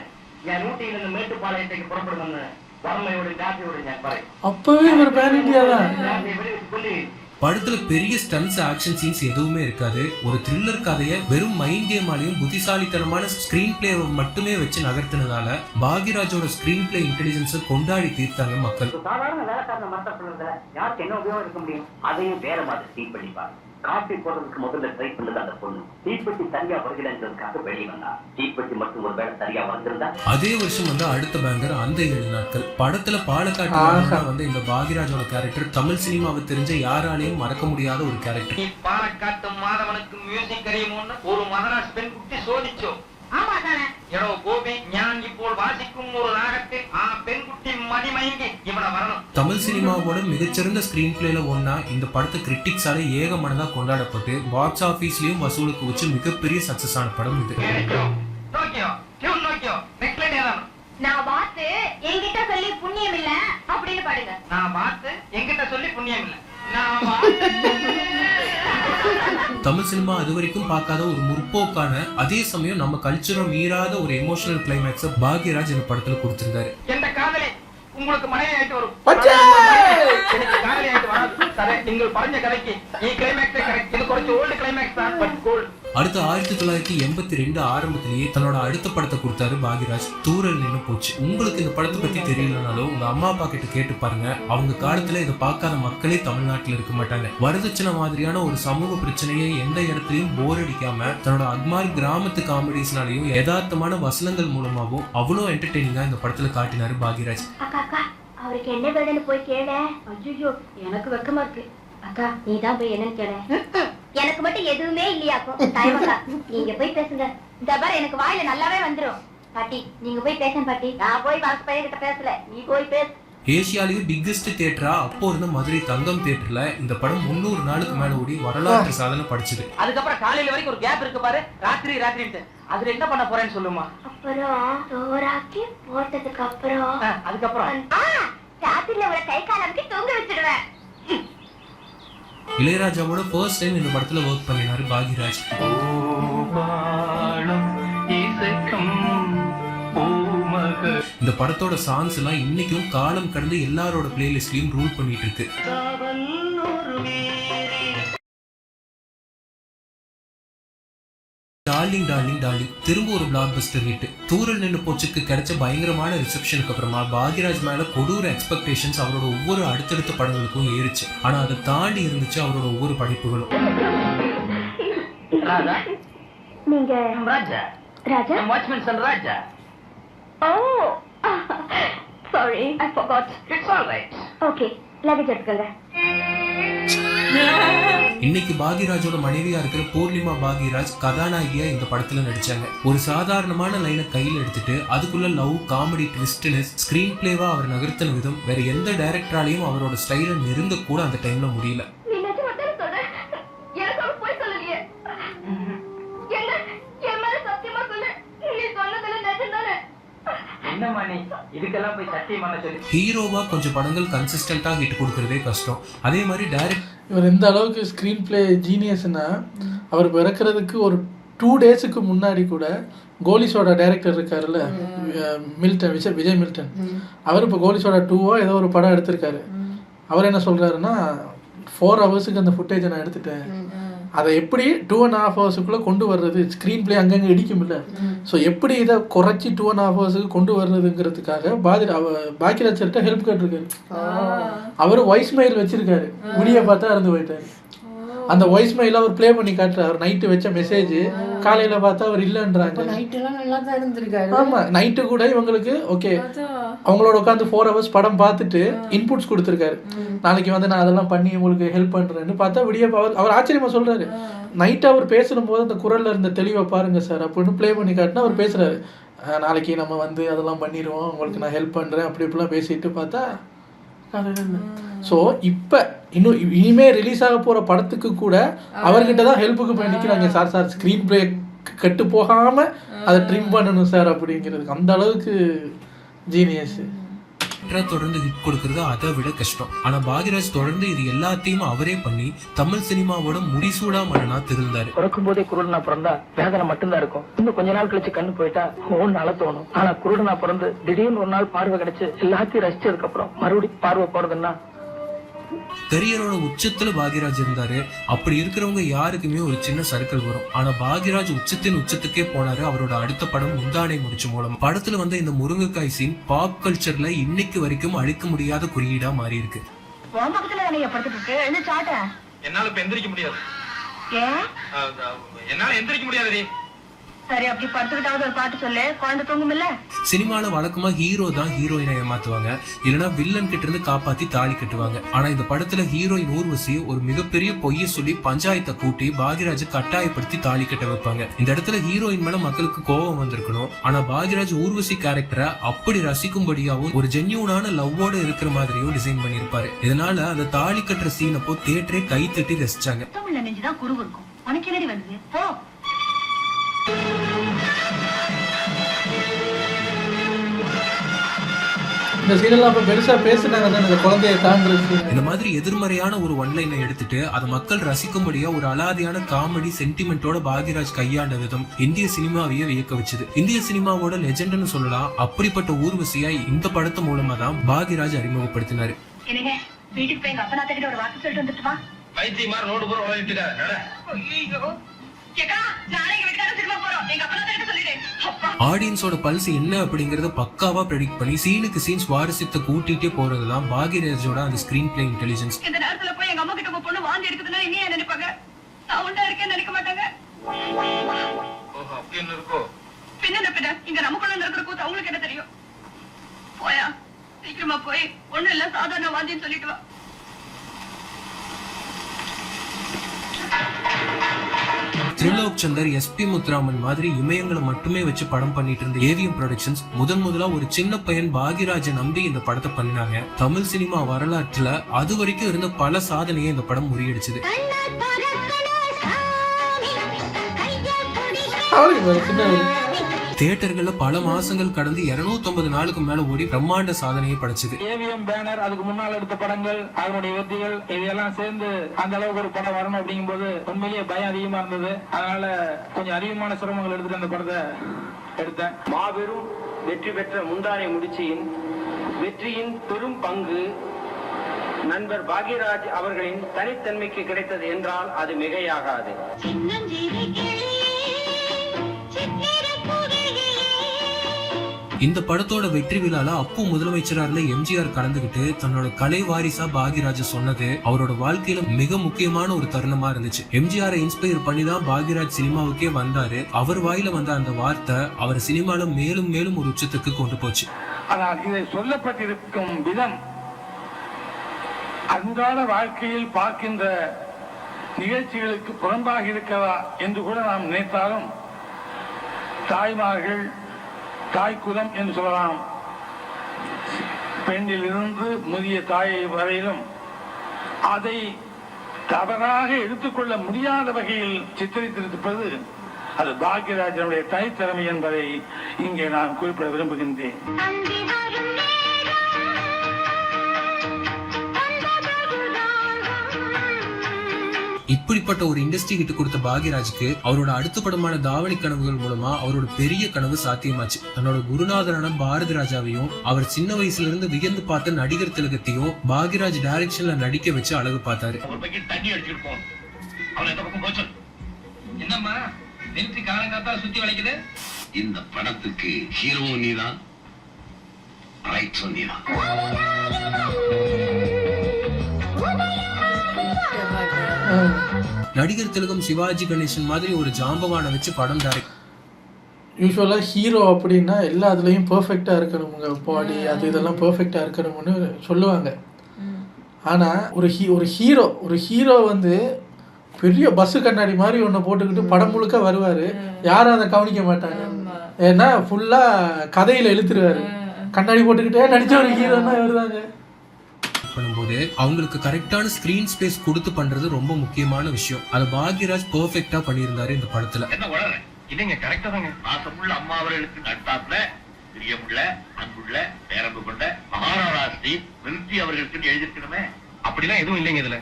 என் ஊட்டியில இருந்து மேட்டுப்பாளையத்துக்கு புறப்படுங்க. வரமையோட காப்பியோட பாரு. அப்பவே ஒரு பேன் இந்தியா தான். படத்துல பெரிய ஸ்டன்ஸ், ஆக்ஷன் சீன்ஸ் எதுவுமே இருக்காது. ஒரு த்ரில்லர் கதையை வெறும் மைண்ட் கேமாலையும் புத்திசாலித்தனமான ஸ்கிரீன் பிளே மட்டுமே வச்சு நகர்த்தினதால பாக்யராஜோட ஸ்கிரீன் பிளே இன்டெலிஜென்ஸை கொண்டாடி தீர்த்தாங்க மக்கள். சாதாரண வேலைக்காரன மரத்த சொல்லுங்க, யாருக்கு என்ன உபயோகம் இருக்க முடியும்? அதையும் வேற மாதிரி டீ பண்ணிப்பாரு. காப்பி போடுறதுக்கு முதல்ல ட்ரை பண்ணது அந்த பொண்ணு. தீப்பெட்டி சரியா வருகிறதுக்காக வெளியே வந்தா. தீப்பெட்டி மட்டும் ஒரு வேலை சரியா வந்திருந்தா. அதே வருஷம் வந்து அடுத்த பேங்கர் அந்த 7 நாட்கள். படத்துல பாலக்காட்டு வந்து இந்த பாக்யராஜோட கேரக்டர் தமிழ் சினிமாவை தெரிஞ்ச யாராலையும் மறக்க முடியாத ஒரு கேரக்டர். பாலக்காட்டு மாதவனுக்கு மியூசிக் அறியுமோன்னு ஒரு மதராஸ் பெண் குட்டி சோதிச்சோம். ஆமா தானே. எடோ கோபி ஞான் இப்போ வாசிக்கும் ஒரு ராகத்தில் பெண்குட்டி மதிமயங்கி இவனை வரணும். தமிழ் சினிமாவோட மிகச்சிறந்த ஸ்கிரீன் பிளேல ஒன்னா இந்த படத்தை கிரிட்டிக்ஸால ஏகமனதா கொண்டாடப்பட்டு பாக்ஸ் ஆபீஸ்லயும் வசூலுக்கு வச்சு மிகப்பெரிய சக்சஸ் ஆன படம் இது. நான் பார்த்து என்கிட்ட சொல்லி புண்ணியம் இல்ல அப்படின்னு பாடுங்க. நான் பார்த்து என்கிட்ட சொல்லி புண்ணியம் இல்ல. தமிழ் சினிமா அது வரைக்கும் பார்க்காத ஒரு முற்போக்கான, அதே சமயம் நம்ம கல்ச்சரை மீறாத ஒரு எமோஷனல் கிளைமேக்ஸ பாக்யராஜ் இந்த படத்துல கொடுத்திருந்தாரு. எந்த காதலி உங்களுக்கு மனைவி ஆயிட்டு வரும். காதலி ஆயிட்டு வராது. நீங்கள் பறஞ்ச கதைக்கு ಈ கிளைமேக்ஸே கரெக்ட். இது கொஞ்சம் ஓல்ட் கிளைமேக்ஸ் தான், பட் கோல்ட். அடுத்து 1982 ஆரம்பத்திலேயே தன்னோட அடுத்த படத்தை கொடுத்தாரு பாக்யராஜ், தூரல் நின்னு போச்சு. உங்களுக்கு இந்த படத்தை பத்தி தெரியலனாலும் உங்க அம்மா அப்பா கிட்ட கேட்டு பாருங்க. அவங்க காலத்துல இதை பார்க்காத மக்களே தமிழ்நாட்டுல இருக்க மாட்டாங்க. வரதட்சணை மாதிரியான ஒரு சமூக பிரச்சனையை எந்த இடத்துலயும் போர் அடிக்காம தன்னோட அக்மார் கிராமத்து காமெடிஸ்னாலையும் யதார்த்தமான வசனங்கள் மூலமாகவும் அவ்வளோ என்டர்டெய்னிங்கா இந்த படத்துல காட்டினாரு பாக்யராஜ். அக்கா அவருக்கு என்ன வேணும்னு போய் கேள. ஐயோ எனக்கு வெக்கமா இருக்கு. அக்கா நீ தான் போய் என்னன்னு கேள. எனக்கு மட்டும் எதுவுமே இல்லையாக்கும். தாய்மக்கா நீங்க போய் பேசுங்க. இந்த பாரு எனக்கு வாயில நல்லாவே வந்துரும். பாட்டி நீங்க போய் பேசுங்க பாட்டி. நான் போய் பாஸ் பையன்கிட்ட பேசல, நீ போய் பேசு. ஏசியாலேயே பிக்கெஸ்ட் தியேட்டரா அப்போ இருந்த மதுரை தங்கம் தியேட்டர்ல இந்த படம் 300 நாளுக்கு மேல ஓடி வரலாற்று சாதனை படிச்சது. அதுக்கப்புறம் காலையில வரைக்கும் ஒரு கேப் இருக்கு பாரு, ராத்திரி அதுல என்ன பண்ண போறேன்னு சொல்லுமா. அப்புறம் சோறாக்கி போட்டதுக்கு அப்புறம் அதுக்கப்புறம் ராத்திரில உள்ள கை காலம்க்கு தூங்க வச்சிடுவேன். இளையராஜாவோட ஃபர்ஸ்ட் டைம் இந்த படத்துல ஒர்க் பண்ணினாரு பாக்யராஜ். இந்த படத்தோட சாங்ஸ் எல்லாம் இன்னைக்கும் காலம் கடந்து எல்லாரோட பிளேலிஸ்ட்லயும் ரூல் பண்ணிட்டு இருக்கு. டார்லிங் டார்லிங் டார்லிங் திரும்ப ஒரு பிளாக் பஸ்டர் ஹிட். தூரல் நின்று போச்சுக்கு கிடைச்ச பயங்கரமான ரிசப்ஷனுக்கு அப்புறமா பாக்யராஜ் மேல கொடூர எக்ஸ்பெக்டேஷன்ஸ் அவரோட ஒவ்வொரு அடுத்தடுத்த படங்களுக்கும் ஏறிச்சு. ஆனா அதை தாண்டி இருந்துச்சு அவரோட ஒவ்வொரு படைப்புகளும். ராஜா, நீங்க Raja, Raja? Watchman son Raja. Oh, sorry, I forgot. It's all right. Okay, luggage எடுத்துக்கங்க. இன்னைக்கு பாக்யராஜோட மனைவியா இருக்கிற பூர்ணிமா பாக்யராஜ் கதாநாயகியா இந்த படத்துல நடிச்சாங்க. ஒரு சாதாரணமான லைனை கையில எடுத்துட்டு அதுக்குள்ள லவ், காமெடி, ட்விஸ்ட்னஸ், ஸ்கிரீன் பிளேவா அவர் நகர்த்தின விதம் வேற எந்த டைரக்டராலையும் அவரோட ஸ்டைல நெருங்க கூட அந்த டைம்ல முடியல. நீ நிஜமா தானே சொல்ற? எனக்கு அவ போய் சொல்லலையே. என்ன என் மேல சத்தியமா சொல்லு. நீ சொன்னதுல நிஜம்தானே? என்னம்மா நீ இதுக்கெல்லாம் போய் சத்தியமான சொல்லி ஹீரோவா கொஞ்சம் படங்கள் கன்சிஸ்டன்டா ஹிட் கொடுக்கறதே கஷ்டம். அதே மாதிரி டைரக்ட் இவர் எந்த அளவுக்கு ஸ்க்ரீன் பிளே ஜீனியஸ்னா, அவர் பிறக்கிறதுக்கு ஒரு 2 டேஸுக்கு முன்னாடி கூட கோலிஸோட டைரக்டர் இருக்காருல்ல, மில்டன், விஜய் மில்டன், அவர் இப்போ கோலிஸோட 2வோ ஏதோ ஒரு படம் எடுத்திருக்காரு. அவர் என்ன சொல்கிறாருன்னா, 4 ஹவர்ஸுக்கு அந்த ஃபுட்டேஜை நான் எடுத்துட்டேன், அதை எப்படி 2.5 ஹவர்ஸுக்குள்ளே கொண்டு வர்றது, ஸ்க்ரீன் பிளே அங்கங்கே இடிக்கும்ல, ஸோ எப்படி இதை குறைச்சி 2.5 ஹவர்ஸுக்கு கொண்டு வர்றதுங்கிறதுக்காக பாக்யராஜர்கிட்ட ஹெல்ப் கேட்டிருக்காரு. அவர் வாய்ஸ் மெயில் வச்சிருக்காரு, முடிய பார்த்தா இறந்து போயிட்டாரு. அந்த வாய்ஸ் மெயில அவர் ப்ளே பண்ணி காட்டுறாரு. அவர் நைட்டு வச்ச மெசேஜ் காலையில பார்த்தா அவர் இல்லைன்றாங்க. நைட்டெல்லாம் நல்லா தான் இருந்திருக்காரு. ஆமா, நைட்டு கூட இவங்களுக்கு ஓகே, அவங்களோட உட்காந்து 4 ஹவர்ஸ் படம் பார்த்துட்டு இன்புட்ஸ் கொடுத்துருக்காரு. நாளைக்கு வந்து நான் அதெல்லாம் பண்ணி உங்களுக்கு ஹெல்ப் பண்றேன்னு பார்த்தா விடிய அவர் ஆச்சரியமா சொல்றாரு. நைட்டு அவர் பேசும்போது அந்த குரல்ல இருந்த தெளிவை பாருங்க சார் அப்படின்னு ப்ளே பண்ணி காட்டினா அவர் பேசுறாரு, நாளைக்கு நம்ம வந்து அதெல்லாம் பண்ணிடுவோம், உங்களுக்கு நான் ஹெல்ப் பண்றேன் அப்படி இப்படிலாம் பேசிட்டு பார்த்தா ஸோ இப்போ இன்னும் இனிமே ரிலீஸ் ஆக போகிற படத்துக்கு கூட அவர்கிட்ட தான் ஹெல்ப்புக்கு போய் நிற்கிறாங்க. சார் ஸ்க்ரீன் பிளே கட்டு போகாமல் அதை ட்ரிம் பண்ணணும் சார் அப்படிங்கிறதுக்கு அந்த அளவுக்கு ஜீனியஸ். தொடர்ந்து ஹிட் கொடுக்கறது அதை விட கஷ்டம். ஆனா பாக்யராஜ் தொடர்ந்து இது எல்லாத்தையும் அவரே பண்ணி தமிழ் சினிமாவோட முடிசூடா மன்னனா திருந்தாரு. பிறக்கும் போதே குருடனா பிறந்தா வேதனை மட்டும்தான் இருக்கும். இன்னும் கொஞ்ச நாள் கழிச்சு கண்ணு போயிட்டா ஒன்னு அழ தோணும். ஆனா குருடனா பிறந்து திடீர்னு ஒரு நாள் பார்வை கிடைச்சு எல்லாத்தையும் ரசிச்சதுக்கு அப்புறம் மறுபடியும் பார்வை போறதுன்னா. கரியரோட உச்சத்துல பாக்யராஜ் இருந்தாரு. அப்படி இருக்கிறவங்க யாருக்குமே ஒரு சின்ன சர்க்கிள் வரும். ஆனா பாக்யராஜ் உச்சத்தின் உச்சத்துக்கே போனாரு. அவரோட அடுத்த படம் முந்தானை முடிச்சு மூலம். படத்துல வந்து இந்த முருங்கைக்காய் சீன் பாப் கல்ச்சர்ல இன்னைக்கு வரைக்கும் அழிக்க முடியாத குறியீடா மாறி இருக்கு. என்னால இப்ப எந்திரிக்க முடியாது. என்னால எந்திரிக்க முடியாது. சரி, அப்படி படுத்துக்கிட்டாவது ஒரு பாட்டு சொல்லு, குழந்தை தூங்கும் இல்ல. சினிமால வழக்கமா ஹீரோ தான் ஹீரோயினை ஏமாத்துவாங்க, இல்லைன்னா வில்லன் கிட்ட இருந்து காப்பாத்தி தாலி கட்டுவாங்க. ஆனா இந்த படத்துல ஹீரோயின் ஊர்வசி ஒரு மிகப்பெரிய பொய்ய சொல்லி பஞ்சாயத்தை கூட்டி பாக்யராஜ் கட்டாயப்படுத்தி தாலி கட்ட வைப்பாங்க. இந்த இடத்துல ஹீரோயின் மேல மக்களுக்கு கோபம் வந்திருக்கணும். ஆனா பாக்யராஜ் ஊர்வசி கேரக்டரை அப்படி ரசிக்கும்படியாவும் ஒரு ஜென்யூனான லவ்வோட இருக்கிற மாதிரியும் டிசைன் பண்ணிருப்பாரு. இதனால அந்த தாலி கட்டுற சீன் அப்போ தியேட்டரே கை தட்டி ரசிச்சாங்க. நெஞ்சுதான் குரு இருக்கும், உனக்கு என்னடி வந்தது போ. இந்த சீனெல்லாம் அப்ப பெருசா பேசுனாங்க தான், இந்த குழந்தையை தாண்டுறது. இந்த மாதிரி எதிர்மறையான ஒரு ஒன்லைனை எடுத்துட்டு அதை மக்கள் ரசிக்கும்படியா ஒரு அலாதியான காமெடி சென்டிமெண்டோட பாக்யராஜ் கையாண்ட விதம் இந்திய சினிமாவையே வியக்க வச்சது. இந்திய சினிமாவோட லெஜெண்ட்னு சொல்லலாம். அப்படிப்பட்ட ஊர்வசியா இந்த படத்து மூலமா தான் பாக்யராஜ் அறிமுகப்படுத்தினாரு. வீட்டுக்கு போய் எங்க அப்பா கிட்ட ஒரு வாக்கு சொல்லிட்டு வந்துட்டுமா. வைத்தியமார் ரோடு பூரா ஓடிட்டு ஆடியன்ஸோட பல்ஸ் என்ன அப்படிங்கறத பக்காவா ப்ரெடிக்ட் பண்ணி சீனுக்கு சீன் சுவாரஸ்யத்தை கூட்டிட்டே போறதுதான் பாக்யராஜோட அந்த ஸ்கிரீன் பிளே இன்டெலிஜென்ஸ். இந்த நேரத்துல போய் எங்க அம்மா கிட்ட உங்க பொண்ணு வாந்தி எடுக்குதுன்னா நீ என்ன நினைப்பாங்க? நான் உண்டா இருக்கேன்னு நினைக்க மாட்டாங்க. அப்படி என்ன இருக்கோ பின்ன இங்க நமக்குள்ள இருக்கிற கூத்து அவங்களுக்கு என்ன தெரியும்? போயா சீக்கிரமா போய் ஒண்ணு இல்ல சாதாரண வாந்தின்னு சொல்லிட்டு வா. திரிலோக் சந்தர், எஸ்பி முத்துராமன் மாதிரி இமயங்களை மட்டுமே வச்சு படம் பண்ணிட்டு இருந்த ஏவிஎம் ப்ரொடக்ஷன்ஸ் முதல்ல ஒரு சின்ன பையன் பாக்யராஜை நம்பி இந்த படத்தை பண்ணினாங்க. தமிழ் சினிமா வரலாற்றுல அது வரைக்கும் இருந்த பல சாதனையை இந்த படம் முறியடிச்சது. தியேட்டர்கள்ல பல மாசங்கள் கடந்து 250 நாளுக்கு மேல ஓடி பிரம்மாண்ட சாதனையை படைச்சது. ஏவிஎம் பேனர், அதுக்கு முன்னால் எடுத்த படங்கள், அதனுடைய வெற்றிகள் இதெல்லாம் சேர்ந்து அந்த அளவுக்கு ஒரு படம் வரணும் அப்படிங்கும்போது உண்மையிலேயே பயம் அதிகமா இருந்தது. அதனால கொஞ்சம் அதிகமான சிரமங்கள் எடுத்துட்டு அந்த படத்தை எடுத்தேன். மாபெரும் வெற்றி பெற்ற முந்தானை முடிச்சியின் வெற்றியின் பெரும் பங்கு நண்பர் பாக்யராஜ் அவர்களின் தனித்தன்மைக்கு கிடைத்தது என்றால் அது மிகையாகாது. இந்த படத்தோட வெற்றி விழால அப்போ முதலமைச்சரா இருந்த எம்ஜிஆர் கலந்துகிட்டு தன்னோட கலை வாரிசா பாக்யராஜ் சொன்னது அவரோட வாழ்க்கையில மிக முக்கியமான ஒரு தருணமா இருந்துச்சு. எம்ஜிஆரை இன்ஸ்பயர் பண்ணி தான் பாக்யராஜ் சினிமாவுக்கே வந்தாரு. அவர் வாயில வந்த அந்த வார்த்தை அவர் சினிமால மேலும் மேலும் ஒரு உச்சத்துக்கு கொண்டு போச்சு. ஆனால் இதை சொல்லப்பட்டிருக்கும் விதம் அன்றாட வாழ்க்கையில் பார்க்கின்ற நிகழ்ச்சிகளுக்கு புறம்பாக இருக்கிறதா என்று கூட நாம் நினைத்தாலும் தாய்மார்கள், தாய்க்குலம் என்று சொல்லலாம், பெண்ணிலிருந்து முதிய தாயை வரையிலும் அதை தவறாக எடுத்துக்கொள்ள முடியாத வகையில் சித்தரித்திருப்பது அது பாக்யராஜனுடைய தனித்திறமை என்பதை இங்கே நான் குறிப்பிட விரும்புகின்றேன். இப்படிப்பட்ட ஒரு இண்டஸ்ட்ரி கிட்ட கொடுத்த பாக்யராஜுக்கு அவரோட அடுத்த படமான தாவணி கனவுகள் மூலமா அவரோட பெரிய கனவு சாத்தியமாச்சு. தன்னோட குருநாதரான பாரதி ராஜாவையும் அவர் சின்ன வயசுல இருந்து வியந்து பார்த்த நடிகர் திலகத்தையும் பாக்யராஜ் டைரக்ஷன்ல நடிக்க வச்சு அழகு பார்த்தாரு. என்னம்மா நிறுத்தி காலங்காத்தா சுத்தி வளைக்குது? இந்த படத்துக்கு ஹீரோ நீதான், ரைட்டர் நீதான். நடிகர் திலகம் சிவாஜி கணேசன் மாதிரி ஒரு ஜாம்பவானை வச்சு படம் டைரக்ட். யூஸ்வலாக ஹீரோ அப்படின்னா எல்லா அதுலேயும் பர்ஃபெக்டாக இருக்கணுங்க, பாடி அது இதெல்லாம் பர்ஃபெக்டாக இருக்கணும்னு சொல்லுவாங்க. ஆனால் ஒரு ஹீரோ வந்து பெரிய பஸ்ஸு கண்ணாடி மாதிரி ஒன்று போட்டுக்கிட்டு படம் முழுக்க வருவார். யாரும் அதை கவனிக்க மாட்டாங்க. ஏன்னா ஃபுல்லாக கதையில் இழுத்துருவார். கண்ணாடி போட்டுக்கிட்டே நடித்த ஒரு ஹீரோ தான் வருவாங்க. பண்ணும்போது அவங்களுக்கு கரெக்டான ஸ்கிரீன் ஸ்பேஸ் கொடுத்து பண்றது ரொம்ப முக்கியமான விஷயம். அதை பாக்யராஜ் பெர்ஃபெக்ட்டா பண்ணியிருந்தாரு இந்த படத்துல. என்ன வளர இதுங்க கரெக்டா தாங்க. பாசமுள்ள அம்மா அவர்களுக்கு நட்டாப்ல பிரியமுள்ள அன்புள்ள பேரம்பு கொண்ட மகாராஷ்டிரி மிலிட்ரி அவர்களுக்கு எழுதிருக்கணுமே. அப்படிலாம் எதுவும் இல்லைங்க இதுல.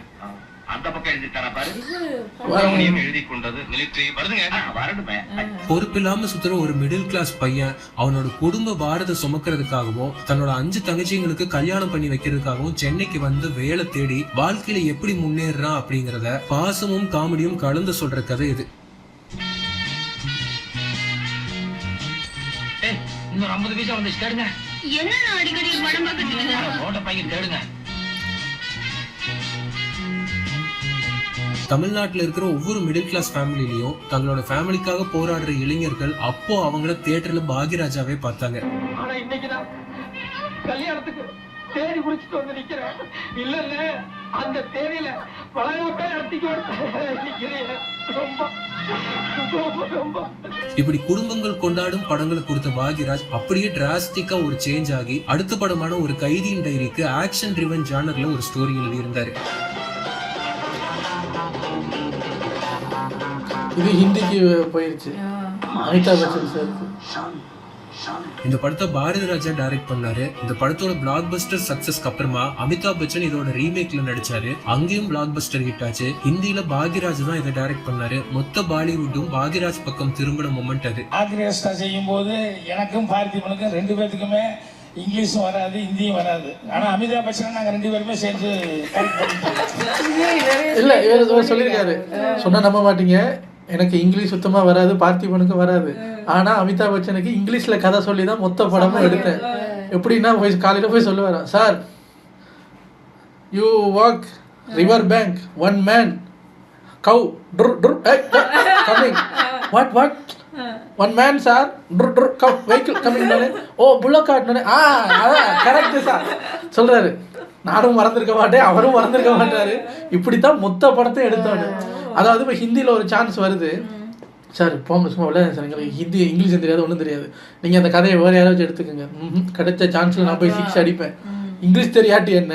அந்த பக்கம் எழுதிட்டாரா பாரு. எழுதி கொண்டது மிலிட்ரி வருதுங்க, வரணுமே. பொறுப்பில்லாம சுத்துற ஒரு மிடில் கிளாஸ் பையன் அவனோட குடும்ப பாரத சுமக்கிறதுக்காகவும் தன்னோட 5 தங்கச்சிங்களுக்கு கல்யாணம் பண்ணி வைக்கிறதுக்காகவும் சென்னைக்கு வந்து வேலை தேடி வாழ்க்கையில எப்படி முன்னேறான் அப்படிங்கறத பாசமும் காமெடியும் கலந்து சொல்ற கதை இது. இன்னொரு 50 பைசா வந்து தேடுங்க. என்ன அடிக்கடி படம் பார்க்கறீங்க? ஓட்ட பையன் தேடுங்க. தமிழ்நாட்டில் இருக்கிற ஒவ்வொரு மிடில் கிளாஸ் ஃபேமிலிலையும் தங்களோட ஃபேமிலிக்காக போராடுற இளைஞர்கள் அப்போ அவங்கள தியேட்டர்ல பாக்யராஜாவே பார்த்தாங்க. ஆனா இன்னைக்கு நான் கல்யாணத்துக்கு தேடி குடிச்சிட்டு வந்து நிக்கிறேன். இல்ல அந்த தேதியில பலகாப்பே நடத்திக்கிறேன். ரொம்ப இப்படி குடும்பங்கள் கொண்டாடும் படங்களை கொடுத்த பாக்யராஜ் அப்படியே டிராஸ்டிக்கா ஒரு சேஞ்ச் ஆகி அடுத்த படமான ஒரு கைதியின் டைரிக்கு ஆக்ஷன் ட்ரிவன் ஜானர்ல ஒரு ஸ்டோரி எழுதியிருந்தாரு. இது ஹிந்திக்கு போயிருச்சு, அமிதாப் பச்சன் சாருக்கு. இந்த படத்தை பாரதி ராஜா டைரக்ட் பண்ணாரு. இந்த படத்தோட பிளாக் பஸ்டர் சக்சஸ்க்கு அப்புறமா அமிதாப் பச்சன் இதோட ரீமேக்ல நடிச்சாரு. அங்கேயும் பிளாக் பஸ்டர் ஹிட் ஆச்சு. ஹிந்தியில பாக்யராஜ் தான் இதை டைரக்ட் பண்ணாரு. மொத்த பாலிவுட்டும் பாக்யராஜ் பக்கம் திரும்பின மொமெண்ட் அது. ஆக்ரேஸ்டா செய்யும் போது எனக்கும் பார்த்திபனுக்கும் 2 பேருக்குமே இங்கிலீஷும் வராது, ஹிந்தியும் வராது. ஆனா அமிதாப் பச்சன் நாங்க 2 பேருமே சேர்ந்து இல்ல இவர் சொல்லியிருக்காரு, சொன்னா நம்ப மாட்டீங்க, எனக்கு இங்கிலீஷ் சுத்தமா வராது, பார்த்திபனுக்கும் வராது. ஆனா அமிதாப் பச்சனுக்கு இங்கிலீஷ்ல கதை சொல்லி தான் மொத்த படமும் எடுத்தேன். எப்படின்னா காலையில போய் சொல்லுவாரு, sir you walk river bank, 1 man cow coming, what 1 man sir cow vehicle coming. Oh bullock cart. Correct sir சொல்றாரு. நானும் மறந்துருக்க மாட்டேன், அவரும் மறந்துருக்க மாட்டாரு. இப்படித்தான் மொத்த படத்தை எடுத்தாரு. அதாவது இப்போ ஹிந்தியில் ஒரு சான்ஸ் வருது, சார் போங்க சும்மா விளையாடுங்க சார், எங்களுக்கு ஹிந்தி இங்கிலீஷும் தெரியாது, ஒன்றும் தெரியாது, நீங்கள் அந்த கதையை வேறு யாராச்சும் எடுத்துக்கோங்க. கிடைச்ச சான்ஸில் நான் போய் 6 அடிப்பேன், இங்கிலீஷ் தெரியாட்டி என்ன,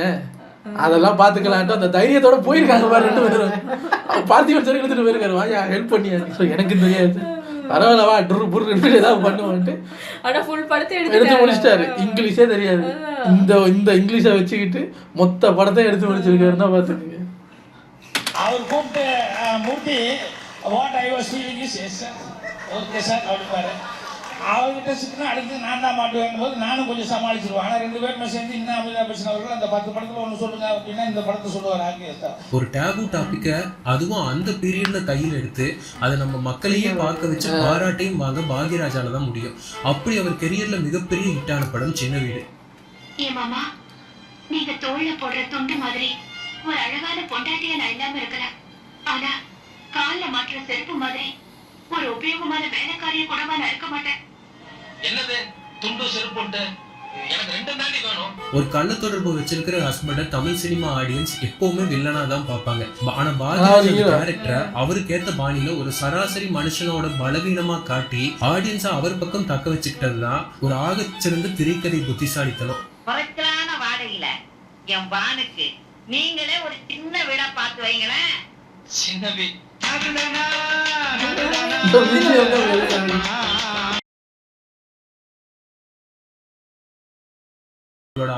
அதெல்லாம் பார்த்துக்கலான்ட்டு அந்த தைரியத்தோட போயிருக்காங்க பாரு 2 பேரும். பார்த்திபன் சார் எடுத்துகிட்டு போயிருக்காரு, வாயா ஹெல்ப் பண்ணியா. ஸோ எனக்கு தெரியாது, பரவாயில்லவா ட்ரு புர்ன்னு ஏதாவது பண்ணுவோன்ட்டு ஆனா ஃபுல் படத்தை எடுத்து முடிச்சிட்டாரு. இங்கிலீஷே தெரியாது, இந்த இங்கிலீஷை வச்சுக்கிட்டு மொத்த படத்தை எடுத்து முடிச்சிருக்காருன்னா பார்த்துக்கோங்க. அவர் கூப்பிட்டு Murthy what I was feeling is yes sir okay sir அப்படிப்பாரு. அவர்கிட்ட சிக்கனா அடுத்து நான் தான் மாட்டுவேன் போது நானும் கொஞ்சம் சமாளிச்சிருவேன். ஆனால் 2 பேருமே சேர்ந்து இன்னும் அமிதா பச்சன் அவர்கள் அந்த 10 படத்தில் ஒன்று சொல்லுங்க அப்படின்னா இந்த படத்தை சொல்லுவார் ஆகிய ஒரு டேபு டாப்பிக்கை அதுவும் அந்த பீரியட்ல கையில் எடுத்து அதை நம்ம மக்களையே பார்க்க வச்சு பாராட்டையும் வாங்க பாக்யராஜால தான் முடியும். அப்படி அவர் கெரியர்ல மிகப்பெரிய ஹிட்டான படம் சின்ன வீடு. ஏ மாமா, நீங்க தோல்ல போடுற துண்டு மாதிரி ஒரு அழகான பொண்டாட்டியா நான் இல்லாம இருக்கலாம். ஆனா கால்ல மாட்டுற செருப்பு மாதிரி ஒரு உபயோகமான வேலைக்காரிய கூடமா நான் இருக்க மாட்டேன். என்னது துண்டு செருப்பு எனக்கு 2 தாண்டி வேணும். ஒரு கள்ள தொடர்பு வச்சிருக்கிற ஹஸ்பண்ட தமிழ் சினிமா ஆடியன்ஸ் எப்பவுமே வில்லனா தான் பார்ப்பாங்க. ஆனா பாக்யராஜ் டைரக்டர் அவருக்கு ஏத்த பாணியில ஒரு சராசரி மனுஷனோட பலவீனமா காட்டி ஆடியன்ஸ அவர் பக்கம் தக்க வச்சுக்கிட்டதுதான் ஒரு ஆகச்சிறந்த திரைக்கதை புத்திசாலித்தனம். குறைச்சலான வாடகையில என் வானுக்கு நீங்களே ஒரு சின்ன வீடா பார்த்து வைங்களேன். சின்ன வீடு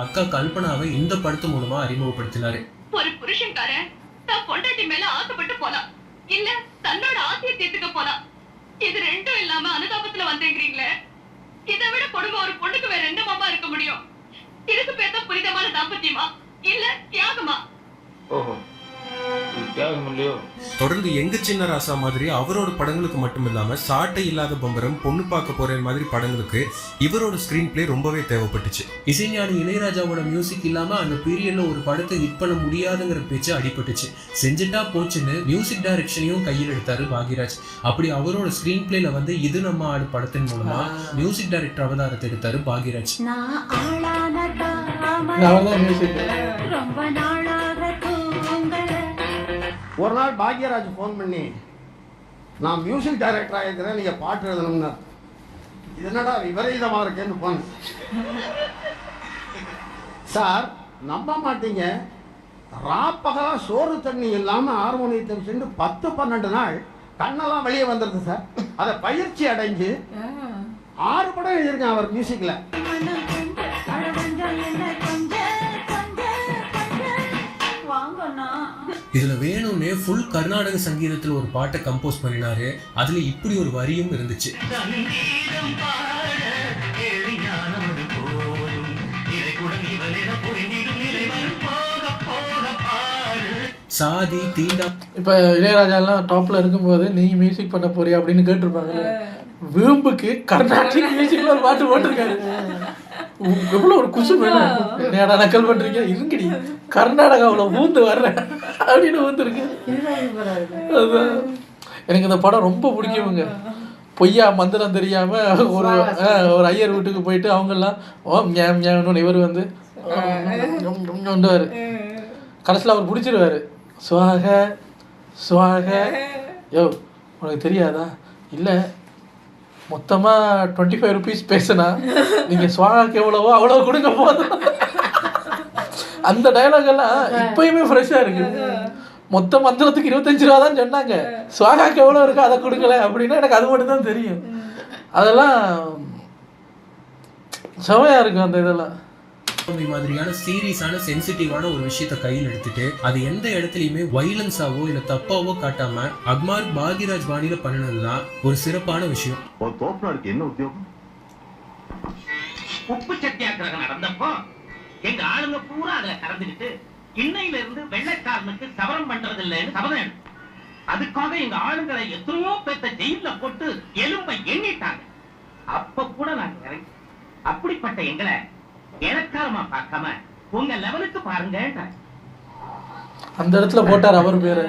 அக்கா கல்பனாவை இந்த படத்து மூலமா அறிமுகப்படுத்தினாரு. ஒரு புருஷன்காரன் தான் பொண்டாட்டி மேல ஆசைப்பட்டு போலாம், இல்ல தன்னோட ஆசையை தீர்த்துக்க போலாம். இது ரெண்டும் இல்லாம அனுதாபத்துல வந்தேங்கிறீங்களே, இதை விட கொடுமை ஒரு பொண்ணுக்கு வேற என்ன மாமா இருக்க முடியும்? இதுக்கு பேர் தான் புனிதமான தாம்பத்தியமா இல்ல தியாகமா? ஓஹோ, தியாகம் இல்லையோ. தொடர்ந்து எங்க சின்ன ராசா மாதிரி அவரோட படங்களுக்கு மட்டும் இல்லாம சாட்டை இல்லாத பம்பரம், பொண்ணு பார்க்க போறேன் மாதிரி படங்களுக்கு இவரோட ஸ்கிரீன் பிளே ரொம்பவே தேவைப்பட்டுச்சு. இசைஞானி இளையராஜாவோட மியூசிக் இல்லாம அந்த பீரியட்ல ஒரு படத்தை ஹிட் பண்ண முடியாதுங்கிற பேச்சு அடிபட்டுச்சு. செஞ்சுட்டா போச்சுன்னு மியூசிக் டைரக்ஷனையும் கையில் எடுத்தாரு பாக்யராஜ். அப்படி அவரோட ஸ்கிரீன் பிளேல வந்து இது நம்ம ஆடு படத்தின் மூலமா மியூசிக் டைரக்டர் அவதாரத்தை எடுத்தாரு பாக்யராஜ். ஒரு நாள் பாக்யராஜ் ஃபோன் பண்ணி, நான் மியூசிக் டைரக்டராக இருக்கிறேன், நீங்கள் பாட்டு எழுதணும்னா. இது என்னடா விபரீதமாக இருக்கேன்னு போனேன். சார் நம்ப மாட்டீங்க, ராப்பகலா சோறு தண்ணி இல்லாமல் ஹார்மோனியத்தை சென்று 10-12 நாள் கண்ணெல்லாம் வெளியே வந்துடுது சார். அதை பயிற்சி அடைஞ்சு 6 படம் எழுதியிருக்கேன் அவர் மியூசிக்கில். இதுல வேணும்னே ஃபுல் கர்நாடக சங்கீதத்துல ஒரு பாட்டை கம்போஸ் பண்ணினாரு. அதுல இப்படி ஒரு வரியும் இருந்துச்சு. சாதி தீண்டா. இப்ப இளையராஜா எல்லாம் டாப்ல இருக்கும்போது நீ மியூசிக் பண்ண போறியா அப்படின்னு கேட்டிருப்பாங்க. வீம்புக்கு கர்நாடிக் மியூசிக்ல ஒரு பாட்டு போட்டிருக்காரு. எவ்வளவு ஒரு குசு வேணும், என்னடா நக்கல் பண்றீங்க, இருங்கடி கர்நாடகாவுல ஊந்து வர்றேன் அப்படின்னு ஊந்துருக்கு. அதுதான் எனக்கு இந்த படம் ரொம்ப பிடிக்குமுங்க. பொய்யா மந்திரம் தெரியாம ஒரு ஐயர் வீட்டுக்கு போயிட்டு அவங்கெல்லாம் ஓம் ஞாம் ஞான்னு இவர் வந்து கொண்டுவாரு. கடைசியில் அவர் பிடிச்சிருவாரு. சுவாக சுவாக யோ உனக்கு தெரியாதா? இல்லை மொத்தமாக 25 rupees பேசுனா நீங்கள் சுவாகாக்கு எவ்வளவோ அவ்வளோ கொடுங்க போதும். அந்த டைலாக் எல்லாம் இப்பயுமே ஃப்ரெஷ்ஷாக இருக்கு. மொத்த மந்திரத்துக்கு 25 ரூபா தான் சொன்னாங்க, சுவாகாக்கு எவ்வளோ இருக்கோ அதை கொடுக்கல அப்படின்னா எனக்கு அது மட்டும் தான் தெரியும். அதெல்லாம் செமையாக இருக்கும் அந்த இதெல்லாம். மாதிரியான சீரியஸான சென்சிட்டிவான ஒரு விஷயத்த கையில் எடுத்துட்டு அது எந்த இடத்துலயுமே வைலன்ஸாவோ இல்ல தப்பாவோ காட்டாம அக்மார் பாக்யராஜ் பாணியில பண்ணினதுதான் ஒரு சிறப்பான விஷயம். என்ன உத்தியோகம்? உப்பு சத்தியாகிரகம் நடந்தப்போ எங்க ஆளுங்க பூரா அதுல கலந்துக்கிட்டு இன்னையில இருந்து வெள்ளைக்காரனுக்கு சவரம் பண்றது இல்லைன்னு சபதம் எடுத்து அதுக்காக எங்க ஆளுங்களை எத்தனையோ பேத்த ஜெயில போட்டு எலும்பை எண்ணிட்டாங்க. அப்ப கூட நாங்க இறங்கி அப்படிப்பட்ட எங்களை இலக்காரமா பார்க்காம உங்க லெவலுக்கு பாருங்க. அந்த இடத்துல போட்டார் அவர் பேரு.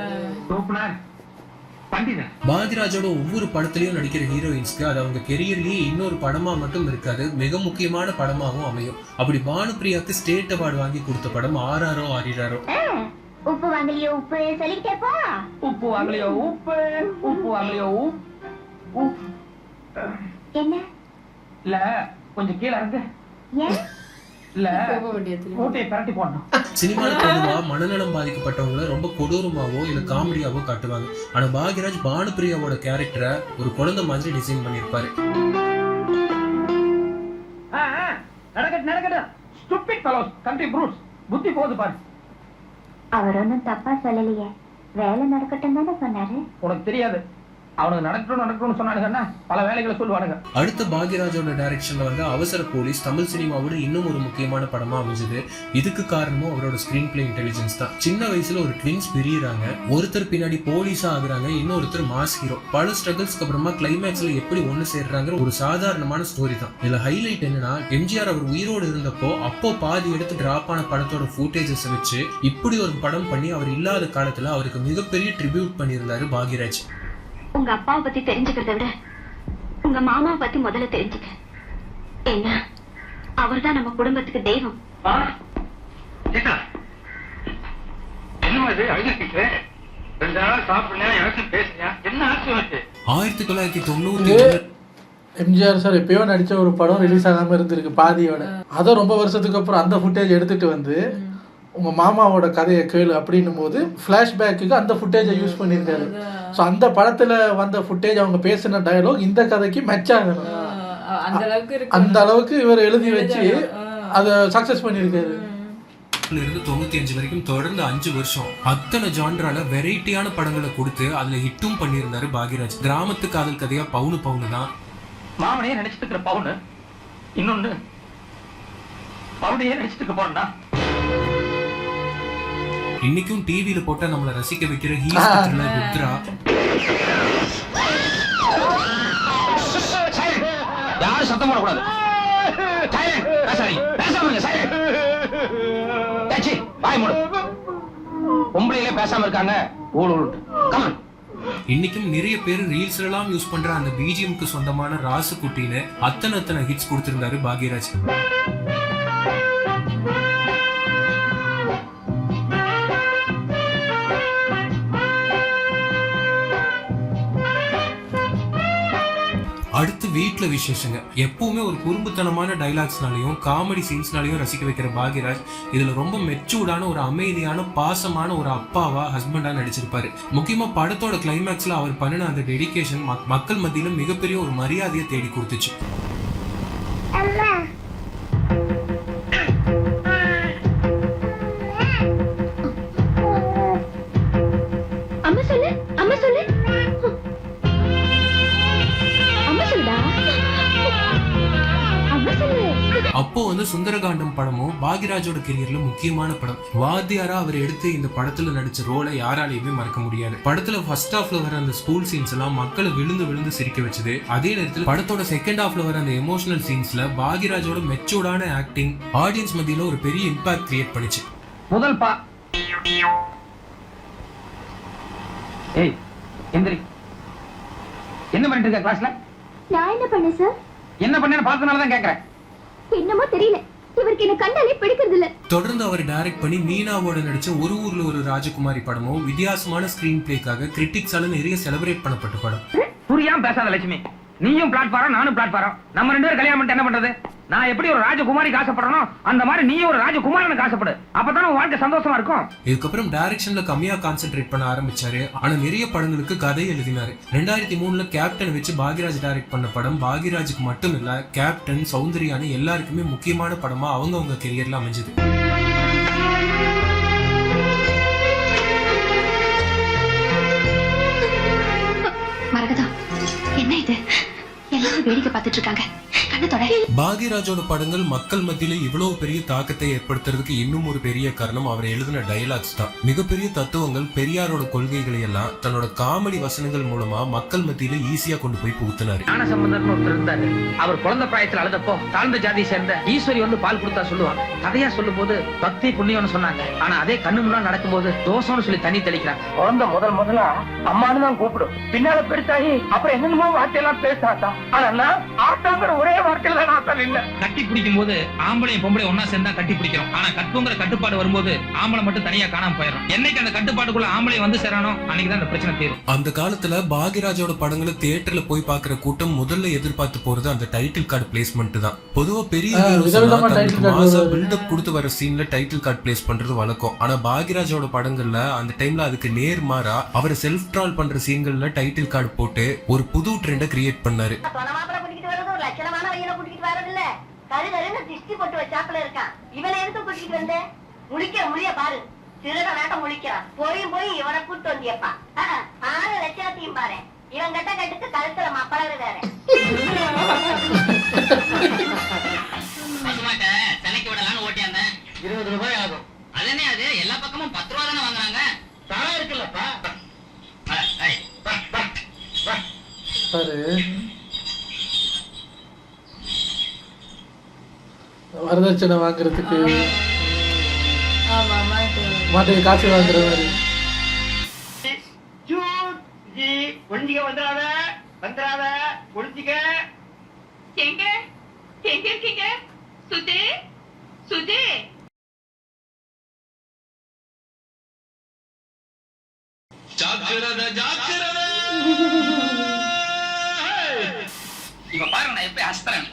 பாக்யராஜோட ஒவ்வொரு படத்திலையும் நடிக்கிற ஹீரோயின்ஸ்க்கு அது அவங்க கெரியர்லயே இன்னொரு படமா மட்டும் இருக்காது, மிக முக்கியமான படமாகவும் அமையும். அப்படி பானுப்பிரியாக்கு ஸ்டேட் அவார்டு வாங்கி கொடுத்த படம் ஆராரோ ஆரிராரோ. உப்பு வாங்கலையோ உப்பு சொல்லிக்கிட்டே போ. உப்பு வாங்கலையோ உப்பு, உப்பு வாங்கலையோ என்ன இல்ல கொஞ்சம் கீழே இறங்க. ஏன் இல்ல ஊட்டியை பரட்டி போடணும். சினிமாவில் பொதுவா மனநலம் பாதிக்கப்பட்டவங்களை ரொம்ப கொடூரமாவோ இல்ல காமெடியாவோ காட்டுவாங்க. ஆனா பாக்யராஜ் பானுப்பிரியாவோட கேரக்டரை ஒரு குழந்தை மாதிரி டிசைன் பண்ணியிருப்பாரு. நடக்கட்டும் ஸ்டூபிட் ஃபெலோஸ், கண்ட்ரி ப்ரூட்ஸ், புத்தி போகுது பாரு. அவர் ஒன்றும் தப்பா சொல்லலையே, வேலை நடக்கட்டும் தானே சொன்னாரு. உனக்கு தெரியாது, அவனுக்கு நடக்கணும்னு சொன்னானுங்கன்னா பல வேலைகளை சொல்லுவானுங்க. அடுத்த பாக்யராஜோட டைரக்ஷன்ல வந்து அவசர போலீஸ் தமிழ் சினிமாவோட இன்னும் ஒரு முக்கியமான படமா அமைஞ்சது. இதுக்கு காரணமும் அவரோட ஸ்கிரீன் பிளே இன்டெலிஜென்ஸ் தான். சின்ன வயசுல ஒரு ட்வின்ஸ் பிரியிறாங்க, ஒருத்தர் பின்னாடி போலீஸா ஆகுறாங்க, இன்னொருத்தர் மாஸ் ஹீரோ. பல ஸ்ட்ரகிள்ஸ்க்கு அப்புறமா கிளைமேக்ஸ்ல எப்படி ஒண்ணு சேர்றாங்க ஒரு சாதாரணமான ஸ்டோரி தான். இதுல ஹைலைட் என்னன்னா, எம்ஜிஆர் அவர் உயிரோடு இருந்தப்போ அப்போ பாதி எடுத்து டிராப் ஆன படத்தோட ஃபுட்டேஜஸ் வச்சு இப்படி ஒரு படம் பண்ணி அவர் இல்லாத காலத்துல அவருக்கு மிகப்பெரிய ட்ரிபியூட் பண்ணியிருந்தாரு பாக்யராஜ். உங்க அப்பாவை பத்தி தெரிஞ்சுக்கிறத விட உங்க மாமாவை பத்தி முதல்ல தெரிஞ்சுக்க. ஏன்னா அவர்தான் நம்ம குடும்பத்துக்கு தெய்வம். என்ன இது அழுகிட்டு 2 நாள் சாப்பிடுங்க, எனக்கு பேசுங்க, என்ன ஆச்சு? 1990 எம்ஜிஆர் சார் எப்பயோ நடிச்ச ஒரு படம் ரிலீஸ் ஆகாம இருந்திருக்கு பாதியோட. அதை ரொம்ப வருஷத்துக்கு அப்புறம் அந்த ஃபுட்டேஜ் எடுத்துட்டு வந்து உங்க மாமாவோட கதையை கேளு அப்படின்னும் போது ஃபிளாஷ்பேக்கு அந்த ஃபுட்டேஜை யூஸ் பண்ணியிருக்காரு. ஸோ அந்த படத்துல வந்த ஃபுட்டேஜ் அவங்க பேசின டயலாக் இந்த கதைக்கு மேட்ச் ஆகணும், அந்த அளவுக்கு இவர் எழுதி வச்சு அதை சக்சஸ் பண்ணியிருக்காரு. இருந்து 95 வரைக்கும் தொடர்ந்து 5 வருஷம் அத்தனை ஜான்ரால வெரைட்டியான படங்களை கொடுத்து அதுல ஹிட்டும் பண்ணியிருந்தாரு பாக்யராஜ். கிராமத்து காதல் கதையா பவுனு தான். மாமனையே நினைச்சிட்டு இருக்கிற பவுனு, இன்னொன்னு பவுனையே நினைச்சிட்டு இருக்க போறா. இன்னைக்கும் டிவியில போட்டா நம்மள ரசிக்க வைக்கிற ஹீரோல ருத்ரா, யாரும் சத்தம் போடக்கூடாது, பொம்பளையிலே பேசாம இருக்காங்க. இன்னைக்கும் நிறைய பேர் ரீல்ஸ் எல்லாம் யூஸ் பண்ற அந்த பிஜிஎம்க்கு சொந்தமான ராசுகுட்டின்னு அத்தனை ஹிட்ஸ் கொடுத்திருந்தாரு பாக்யராஜ். அடுத்து வீட்டுல விசேஷங்க. எப்பவுமே ஒரு குறும்புத்தனமான டைலாக்ஸ்னாலையும் காமெடி சீன்ஸ்னாலையும் ரசிக்க வைக்கிற பாக்யராஜ் இதுல ரொம்ப மெச்சூர்டான ஒரு அமைதியான பாசமான ஒரு அப்பாவா ஹஸ்பண்டா நடிச்சிருப்பாரு. முக்கியமா படத்தோட கிளைமேக்ஸ்ல அவர் பண்ணின அந்த டெடிகேஷன் மக்கள் மத்தியில மிகப்பெரிய ஒரு மரியாதையை தேடி கொடுத்துச்சு. அப்போ வந்து சுந்தரகாண்டம் படமும் பாக்யராஜோட கெரியர்ல முக்கியமான படம். வாத்தியாரா அவர் எடுத்து இந்த படத்துல நடிச்ச ரோலை யாராலையுமே மறக்க முடியாது. படத்துல ஃபர்ஸ்ட் ஹாஃப்ல வர அந்த ஸ்கூல் சீன்ஸ் எல்லாம் மக்களை விழுந்து சிரிக்க வச்சது. அதே நேரத்தில் படத்தோட செகண்ட் ஹாஃப்ல வர அந்த எமோஷனல் சீன்ஸ்ல பாக்யராஜோட மெச்சூர்டான ஆக்டிங் ஆடியன்ஸ் மத்தியில ஒரு பெரிய இம்பாக்ட் கிரியேட் பண்ணுச்சு. முதல் ஏய் எந்திரி, என்ன பண்ணிட்டு இருக்க கிளாஸ்ல? நான் என்ன பண்ணேன் சார்? என்ன பண்ணேன்னு பார்த்தனால தான் கேக்குறேன். என்னமோ தெரியல, இவருக்கு என்ன கண்டாலே பிடிக்கிறது இல்ல. தொடர்ந்து அவர் டைரக்ட் பண்ணி மீனாவோட நடிச்ச ஒரு ஊர்ல ஒரு ராஜகுமாரி படமும் வித்தியாசமான ஸ்கிரீன் பிளேக்காக கிரிட்டிக்ஸால நிறைய செலிப்ரேட் பண்ணப்பட்ட படம். புரியாம பேசாத லட்சுமி, நீயும் பிளாட்ஃபாரம் நானும் பிளாட்ஃபாரம், நம்ம 2 பேரும் கல்யாணம் பண்ணிட்டு என்ன பண்றது? நான் எப்படி ஒரு ராஜகுமாரிக்கு ஆசைப்படுறனோ அந்த மாதிரி நீயும் ஒரு ராஜகுமாரனுக்கு ஆசைப்படு, அப்பதான் உன் வாழ்க்கை சந்தோஷமா இருக்கும். இதுக்கப்புறம் டைரக்ஷன்ல கம்மியா கான்சென்ட்ரேட் பண்ண ஆரம்பிச்சாரு. ஆனா நிறைய படங்களுக்கு கதை எழுதினாரு. 2003 கேப்டன் வச்சு பாக்யராஜ் டைரக்ட் பண்ண படம் பாக்யராஜுக்கு மட்டும் இல்ல, கேப்டன், சௌந்தர்யான்னு எல்லாருக்குமே முக்கியமான படமா அவங்க கெரியர்ல அமைஞ்சது. மரகதா, என்ன இது? எல்லாரும் வேடிக்கை பார்த்துட்டு இருக்காங்க. பாக்யராஜோட படங்கள் மக்கள் மத்தியில இவ்வளவு பெரிய தாக்கத்தை ஏற்படுத்துறதுக்கு இன்னும் ஒரு பெரிய காரணம் அவர் எழுதின டயலாக்ஸ் தான். மிகப்பெரிய தத்துவங்கள், பெரியாரோட கொள்கைகளை எல்லாம் தன்னோட காமெடி வசனங்கள் மூலமா மக்கள் மத்தியில ஈஸியா கொண்டு போய் புகுத்தினாரு. ஞான சம்பந்தர்னு ஒருத்தர் இருந்தாரு. அவர் குழந்தை பிராயத்தில் அழுதப்போ தாழ்ந்த ஜாதியை சேர்ந்த ஈஸ்வரி வந்து பால் கொடுத்தா சொல்லுவாங்க. கதையா சொல்லும் போது பக்தி புண்ணியம்னு சொன்னாங்க. ஆனா அதே கண்ணு முன்னாடி நடக்கும்போது தோசம்னு சொல்லி தண்ணி தெளிக்கிறாங்க. குழந்தை முதல்ல அம்மானு தான் கூப்பிடும், பின்னால பெருத்தாகி அப்புறம் என்னென்னமோ வார்த்தையெல்லாம் பேசுறாட்டா. ஆனா ஆட்டாங்கிற ஒரே வாழ்க்கையில நான் இல்ல. கட்டி பிடிக்கும் போது ஆம்பளையும் பொம்பளை ஒன்னா சேர்ந்தா கட்டி பிடிக்கிறோம். ஆனா கட்டுங்கிற கட்டுப்பாடு வரும்போது ஆம்பளை மட்டும் தனியா காணாம போயிடும். என்னைக்கு அந்த கட்டுப்பாட்டுக்குள்ள ஆம்பளை வந்து சேரானோ அன்னைக்குதான் அந்த பிரச்சனை தீரும். அந்த காலத்துல பாக்யராஜோட படங்களை தியேட்டர்ல போய் பாக்குற கூட்டம் முதல்ல எதிர்பார்த்து போறது அந்த டைட்டில் கார்டு பிளேஸ்மெண்ட் தான். பொதுவா பெரிய பில்டப் கொடுத்து வர சீன்ல டைட்டில் கார்டு பிளேஸ் பண்றது வழக்கம். ஆனா பாக்யராஜோட படங்கள்ல அந்த டைம்ல அதுக்கு நேர்மாறா அவர் செல்ஃப் ட்ரால் பண்ற சீன்கள்ல டைட்டில் கார்டு போட்டு ஒரு புது ட்ரெண்ட கிரியேட் பண்ணாரு. லட்சணமான வழியில கூட்டிட்டு வரதில்ல, கருகருன்னு திஷ்டி போட்டு வச்சாப்புல இருக்கான். இவனை எதுக்கு கூட்டிட்டு வந்த? முழிக்கிற முடிய பாரு, திருட நாட்டம் முழிக்கிறான். போய் இவனை கூட்டு வந்தியப்பா. 6 லட்சணத்தையும் பாரு. இவன் கட்ட கட்டுக்கு கழுத்துல மப்பளரு வேற. சென்னைக்கு விடலான்னு ஓட்டியாந்தேன். 20 ரூபாய் ஆகும். அதனே அது எல்லா பக்கமும் 10 ரூபா தானே வாங்குறாங்க. தரம் இருக்குல்லப்பா. வரதட்சணை வாங்குறதுக்கு மாட்டுக்கு காசு வாங்குற மாதிரி. ஒழிஞ்சிக்க வந்துடாத ஒழிஞ்சிக்க. எங்க எங்க இருக்கீங்க? சுதே சுதே ஜாக்கிரதை ஜாக்கிரதை. இப்ப பாருங்க நான் எப்படி அஸ்திரன்.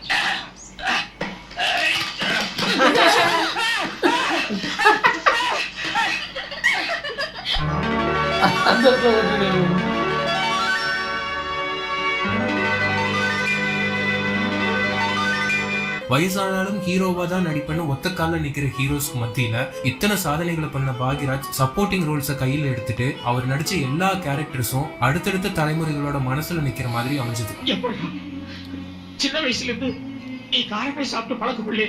வயசானாலும் ஹீரோவா தான் நடிப்பேன்னு ஒத்த கால நிக்கிற ஹீரோஸ்க்கு மத்தியில இத்தனை சாதனைகளை பண்ண பாக்யராஜ் சப்போர்ட்டிங் ரோல்ஸை கையில எடுத்துட்டு அவர் நடிச்ச எல்லா கேரக்டர்ஸும் அடுத்தடுத்த தலைமுறைகளோட மனசுல நிக்கிற மாதிரி அமைஞ்சது. சின்ன வயசுல இருந்து நீ காரத்தை சாப்பிட்டு பழக்கக்குள்ளே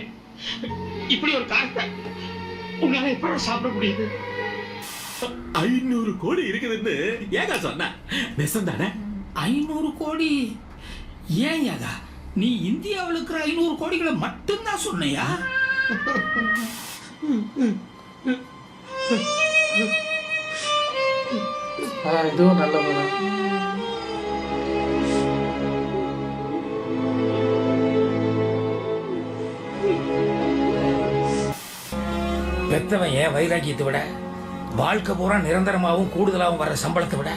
இப்படி ஒரு காரத்தை உன்னால எப்ப சாப்பிட முடியுது? 500 கோடி இருக்குதுன்னு ஏகா சொன்ன நெசம் தானே? 500 கோடி ஏன் யாகா? நீ இந்தியாவில் இருக்கிற 500 கோடிகளை மட்டும்தான் சொன்னையா? இதுவும் நல்ல படம். பெத்தவன் ஏன் வைராக்கியத்தை விட வாழ்க்கை பூரா நிரந்தரமாகவும் கூடுதலாகவும் வர்ற சம்பளத்தை விட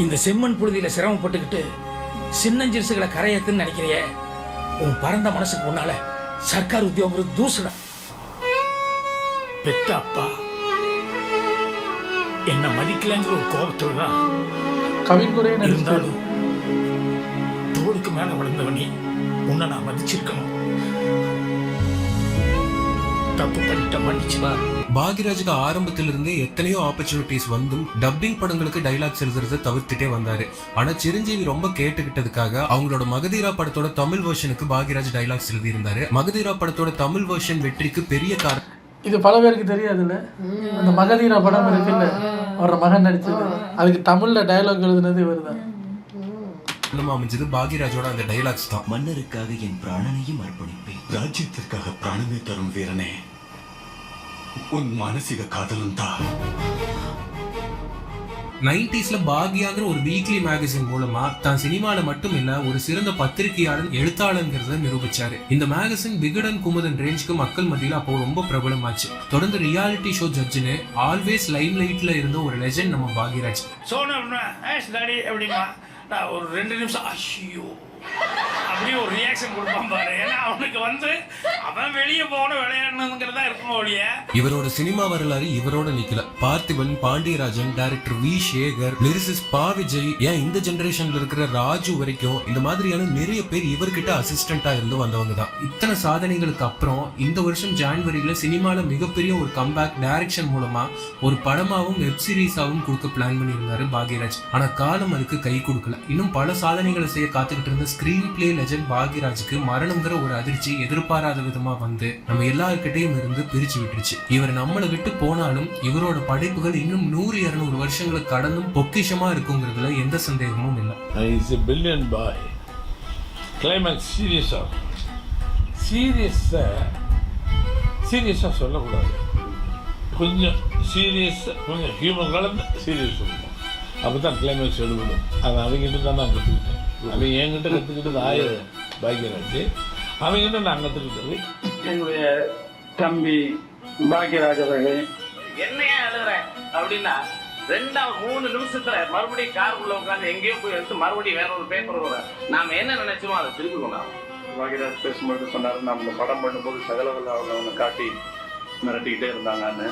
இந்த செம்மண் புழுதியில சிரமப்பட்டுக்கிட்டு சின்னஞ்சிறுசுகளை கரையத்துன்னு நினைக்கிறிய உன் பரந்த மனசுக்கு முன்னால சர்க்கார் உத்தியோகம் தூசுட. பெத்த அப்பா என்ன மதிக்கலங்கிற ஒரு கோபத்தோடு தான் இருந்தாலும் தோளுக்கு மேல வளர்ந்தவனி உன்னை நான் மதிச்சிருக்கணும். தப்பு பண்ணிட்ட மன்னிச்சுவா. பாக்யராஜுக்கு ஆரம்பத்துல இருந்தே எத்தனையோ ஆப்பர்ச்சுனிட்டிஸ் வந்தும் டப்பிங் படங்களுக்கு டைலாக்ஸ் எழுதுறதை தவிர்த்துட்டே வந்தாரு. ஆனா சிரஞ்சீவி ரொம்ப கேட்டுக்கிட்டதுக்காக அவங்களோட மகதீரா படத்தோட தமிழ் வெர்ஷனுக்கு பாக்யராஜ் டைலாக்ஸ் எழுதி இருந்தாரு. மகதீரா படத்தோட தமிழ் வெர்ஷன் வெற்றிக்கு பெரிய காரணம் இது பல பேருக்கு தெரியாதுல்ல. அந்த மகதீரா படம் இருக்குல்ல, அவரோட மகன் நடிச்சது, அதுக்கு தமிழ்ல டயலாக் எழுதுனது இவர்தான். அமைஞ்சது பாக்யராஜோட அந்த டைலாக்ஸ் தான். மன்னருக்காக என் பிராணனையும் அர்ப்பணிப்பேன், ராஜ்யத்திற்காக பிராணமே தரும் வீரனே, உன் மானசீக காதலும் தான். 90ஸ்ல பாக்யாங்கிற ஒரு வீக்லி மேகசின் மூலமா தான் சினிமால மட்டும் இல்ல ஒரு சிறந்த பத்திரிகையாளர் எழுத்தாளர்ங்கிறத நிரூபிச்சாரு. இந்த மேகசின் விகடன் குமுதன் ரேஞ்சுக்கு மக்கள் மத்தியில அப்போ ரொம்ப பிரபலமாச்சு. தொடர்ந்து ரியாலிட்டி ஷோ ஜட்ஜுன்னு ஆல்வேஸ் லைம் லைட்ல இருந்த ஒரு லெஜெண்ட் நம்ம பாக்யராஜ். நான் ஒரு 2 நிமிஷம் ஐயோ அப்படியே ஒரு ரியாக்ஷன் கொடுப்பான் பாரு. ஏன்னா அவனுக்கு அவன் வெளியே போன விளையாடணுங்கிறதா இருக்கும் ஒழிய. இவரோட சினிமா வரலாறு இவரோட நிக்கல. Parthiban, Pandiarajan, director V Sekhar, lyricist Pa Vijay, ஏன் இந்த ஜெனரேஷன்ல இருக்கிற ராஜு வரைக்கும் இந்த மாதிரியான நிறைய பேர் இவர்கிட்ட அசிஸ்டண்டா இருந்து வந்தவங்க தான். இத்தனை சாதனைகளுக்கு அப்புறம் இந்த வருஷம் ஜான்வரியில சினிமால மிகப்பெரிய ஒரு கம்பேக் டைரக்ஷன் மூலமா ஒரு படமாவும் வெப் சீரிஸாவும் கொடுக்க பிளான் பண்ணியிருந்தாரு பாக்யராஜ். ஆனா காலம் அதுக்கு கை கொடுக்கல. இன்னும் பல சாதனைகளை செய்ய காத்துக்கிட்டு இருந்த ஸ்கிரீன் பிளே லெஜெண்ட் பாக்யராஜுக்கு மரணம்ங்கிற ஒரு அதிர்ச்சி எதிர்பாராத விதமா வந்து நம்ம எல்லார்கிட்டையும் இருந்து பிரிச்சு விட்டுருச்சு. இவர் நம்மளை விட்டு போனாலும் இவரோட படைப்புகள் இன்னும் 100-200 வருஷங்களுக்கு கடந்தும் பொக்கிஷமா இருக்குங்கிறதுல எந்த சந்தேகமும் இல்லை. கிளைமேக்ஸ் சீரியஸா சொல்லக்கூடாது, கொஞ்சம் சீரியஸா, கொஞ்சம் ஹியூமன் கலந்து சீரியஸ் சொல்லணும். அப்பதான் கிளைமேக்ஸ் எழுதணும். அதை அவங்ககிட்ட தான் நான் கற்றுக்கிட்டேன். அவங்க என்கிட்ட கற்றுக்கிட்டது 1000 பாக்யராஜ். அவங்க நாங்கள் திருப்பி என்னுடைய தம்பி பாக்யராஜ் அவர்கள் என்னையா எழுதுறேன் அப்படின்னா 2-3 நிமிஷத்துல மறுபடியும் காருக்குள்ள உட்காந்து எங்கேயோ போய் எடுத்து மறுபடியும் வேற ஒரு பேப்பர் வர நாம என்ன நினைச்சோமோ அதை திருப்பி கொண்டாடும். பாக்யராஜ் பேசும்போது சொன்னாரு, நம்ம இந்த படம் பண்ணும்போது சகலவல்ல அவங்க காட்டி மிரட்டிக்கிட்டே இருந்தாங்கன்னு.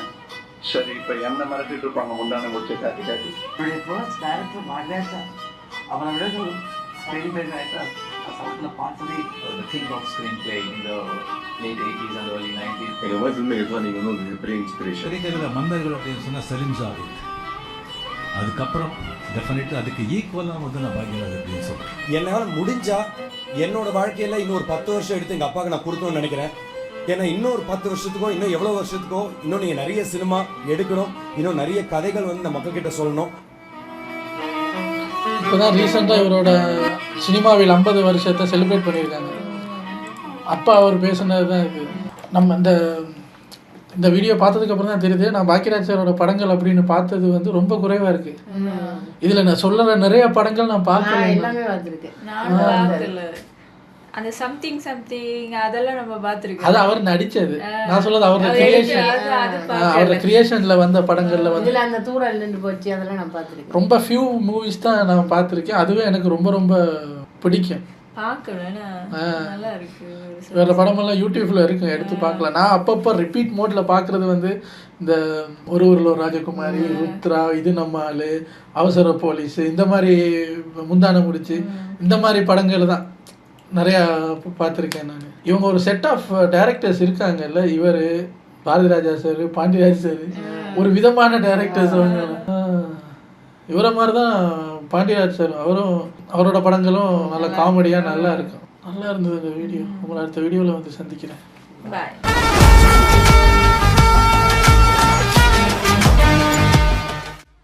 சரி, இப்ப என்ன மிரட்டிட்டு இருப்பாங்க முந்தானை முடிச்சு காட்டி காட்டி. அவனை விட ஸ்கிரீன் பிளே ரைட்டர் சவுத்தில் பார்த்ததே the king of screenplay in the late 80s and early 90s. எங்கள் மாதிரி ஃபில்ம் நீங்கள் வந்து ஒரு பெரிய இன்ஸ்பிரேஷன். திரைக்கதையில் மன்னர்கள் அப்படின்னு சொன்னால் சலீம் ஜாவேத். அதுக்கப்புறம் டெஃபினெட்லி அதுக்கு ஈக்குவலாக வந்து நான் பாக்யராஜ் அப்படின்னு சொல்கிறேன். என்னால் முடிஞ்சா என்னோட வாழ்க்கையில் இன்னொரு 10 வருஷம் எடுத்து எங்கள் அப்பாவுக்கு நான் கொடுக்கணும்னு நினைக்கிறேன். ஏன்னா இன்னொரு 10 வருஷத்துக்கோ இன்னும் எவ்வளோ வருஷத்துக்கோ இன்னும் நீங்கள் நிறைய சினிமா எடுக்கணும், இன்னும் நிறைய கதைகள் வந்து இந்த மக்கள்கிட்ட சொல்லணும். இப்போதான் ரீசெண்டாக இவரோட சினிமாவில் 50 வருஷத்தை செலிப்ரேட் பண்ணியிருக்காங்க. அப்பா அவர் பேசுனது தான் இது. நம்ம இந்த வீடியோ பார்த்ததுக்கப்புறம் தான் தெரியுது, நான் பாக்யராஜ் சாரோட படங்கள் அப்படின்னு பார்த்தது வந்து ரொம்ப குறைவாக இருக்குது. இதில் நான் சொல்லுற நிறைய படங்கள் நான் பார்க்கல. எல்லாமே பார்த்துருக்கேன். நான் பார்க்கல. அந்த சம்திங் அதெல்லாம் நம்ம பார்த்துருக்கோம். அது அவர் நடிச்சது. நான் சொல்றது அவரோட கிரியேஷன், அவரோட கிரியேஷன்ல வந்த படங்கள்ல வந்து இதுல அந்த தூரல் நின்று போச்சு, அதெல்லாம் நான் பார்த்துருக்கேன். ரொம்ப ஃபியூ மூவிஸ் தான் நான் பார்த்துருக்கேன். அதுவே எனக்கு ரொம்ப ரொம்ப பிடிக்கும். நல்லா இருக்கு. வேற படமெல்லாம் யூடியூப்ல இருக்கு, எடுத்து பார்க்கலாம். நான் அப்பப்போ ரிப்பீட் மோட்ல பார்க்கறது வந்து இந்த ஒரு ஊரில் ஒரு ராஜகுமாரி, ருத்ரா, இது நம்ம ஆளு, அவசர போலீஸ், இந்த மாதிரி முந்தான முடிச்சு, இந்த மாதிரி படங்கள் தான் நிறையா பார்த்துருக்கேன் நான். இவங்க ஒரு செட் ஆஃப் டைரக்டர்ஸ் இருக்காங்கல்ல, இவர் பாரதிராஜா சார், பாண்டியராஜ் சார், ஒரு விதமான டைரக்டர்ஸ் அவங்க. இவரை மாதிரி தான் பாண்டியராஜ் சார், அவரோட படங்களும் நல்ல காமெடியாக நல்லா இருக்கும். நல்லா இருந்தது இந்த வீடியோ. உங்களை அடுத்த வீடியோவில் வந்து சந்திக்கிறேன். பாய்.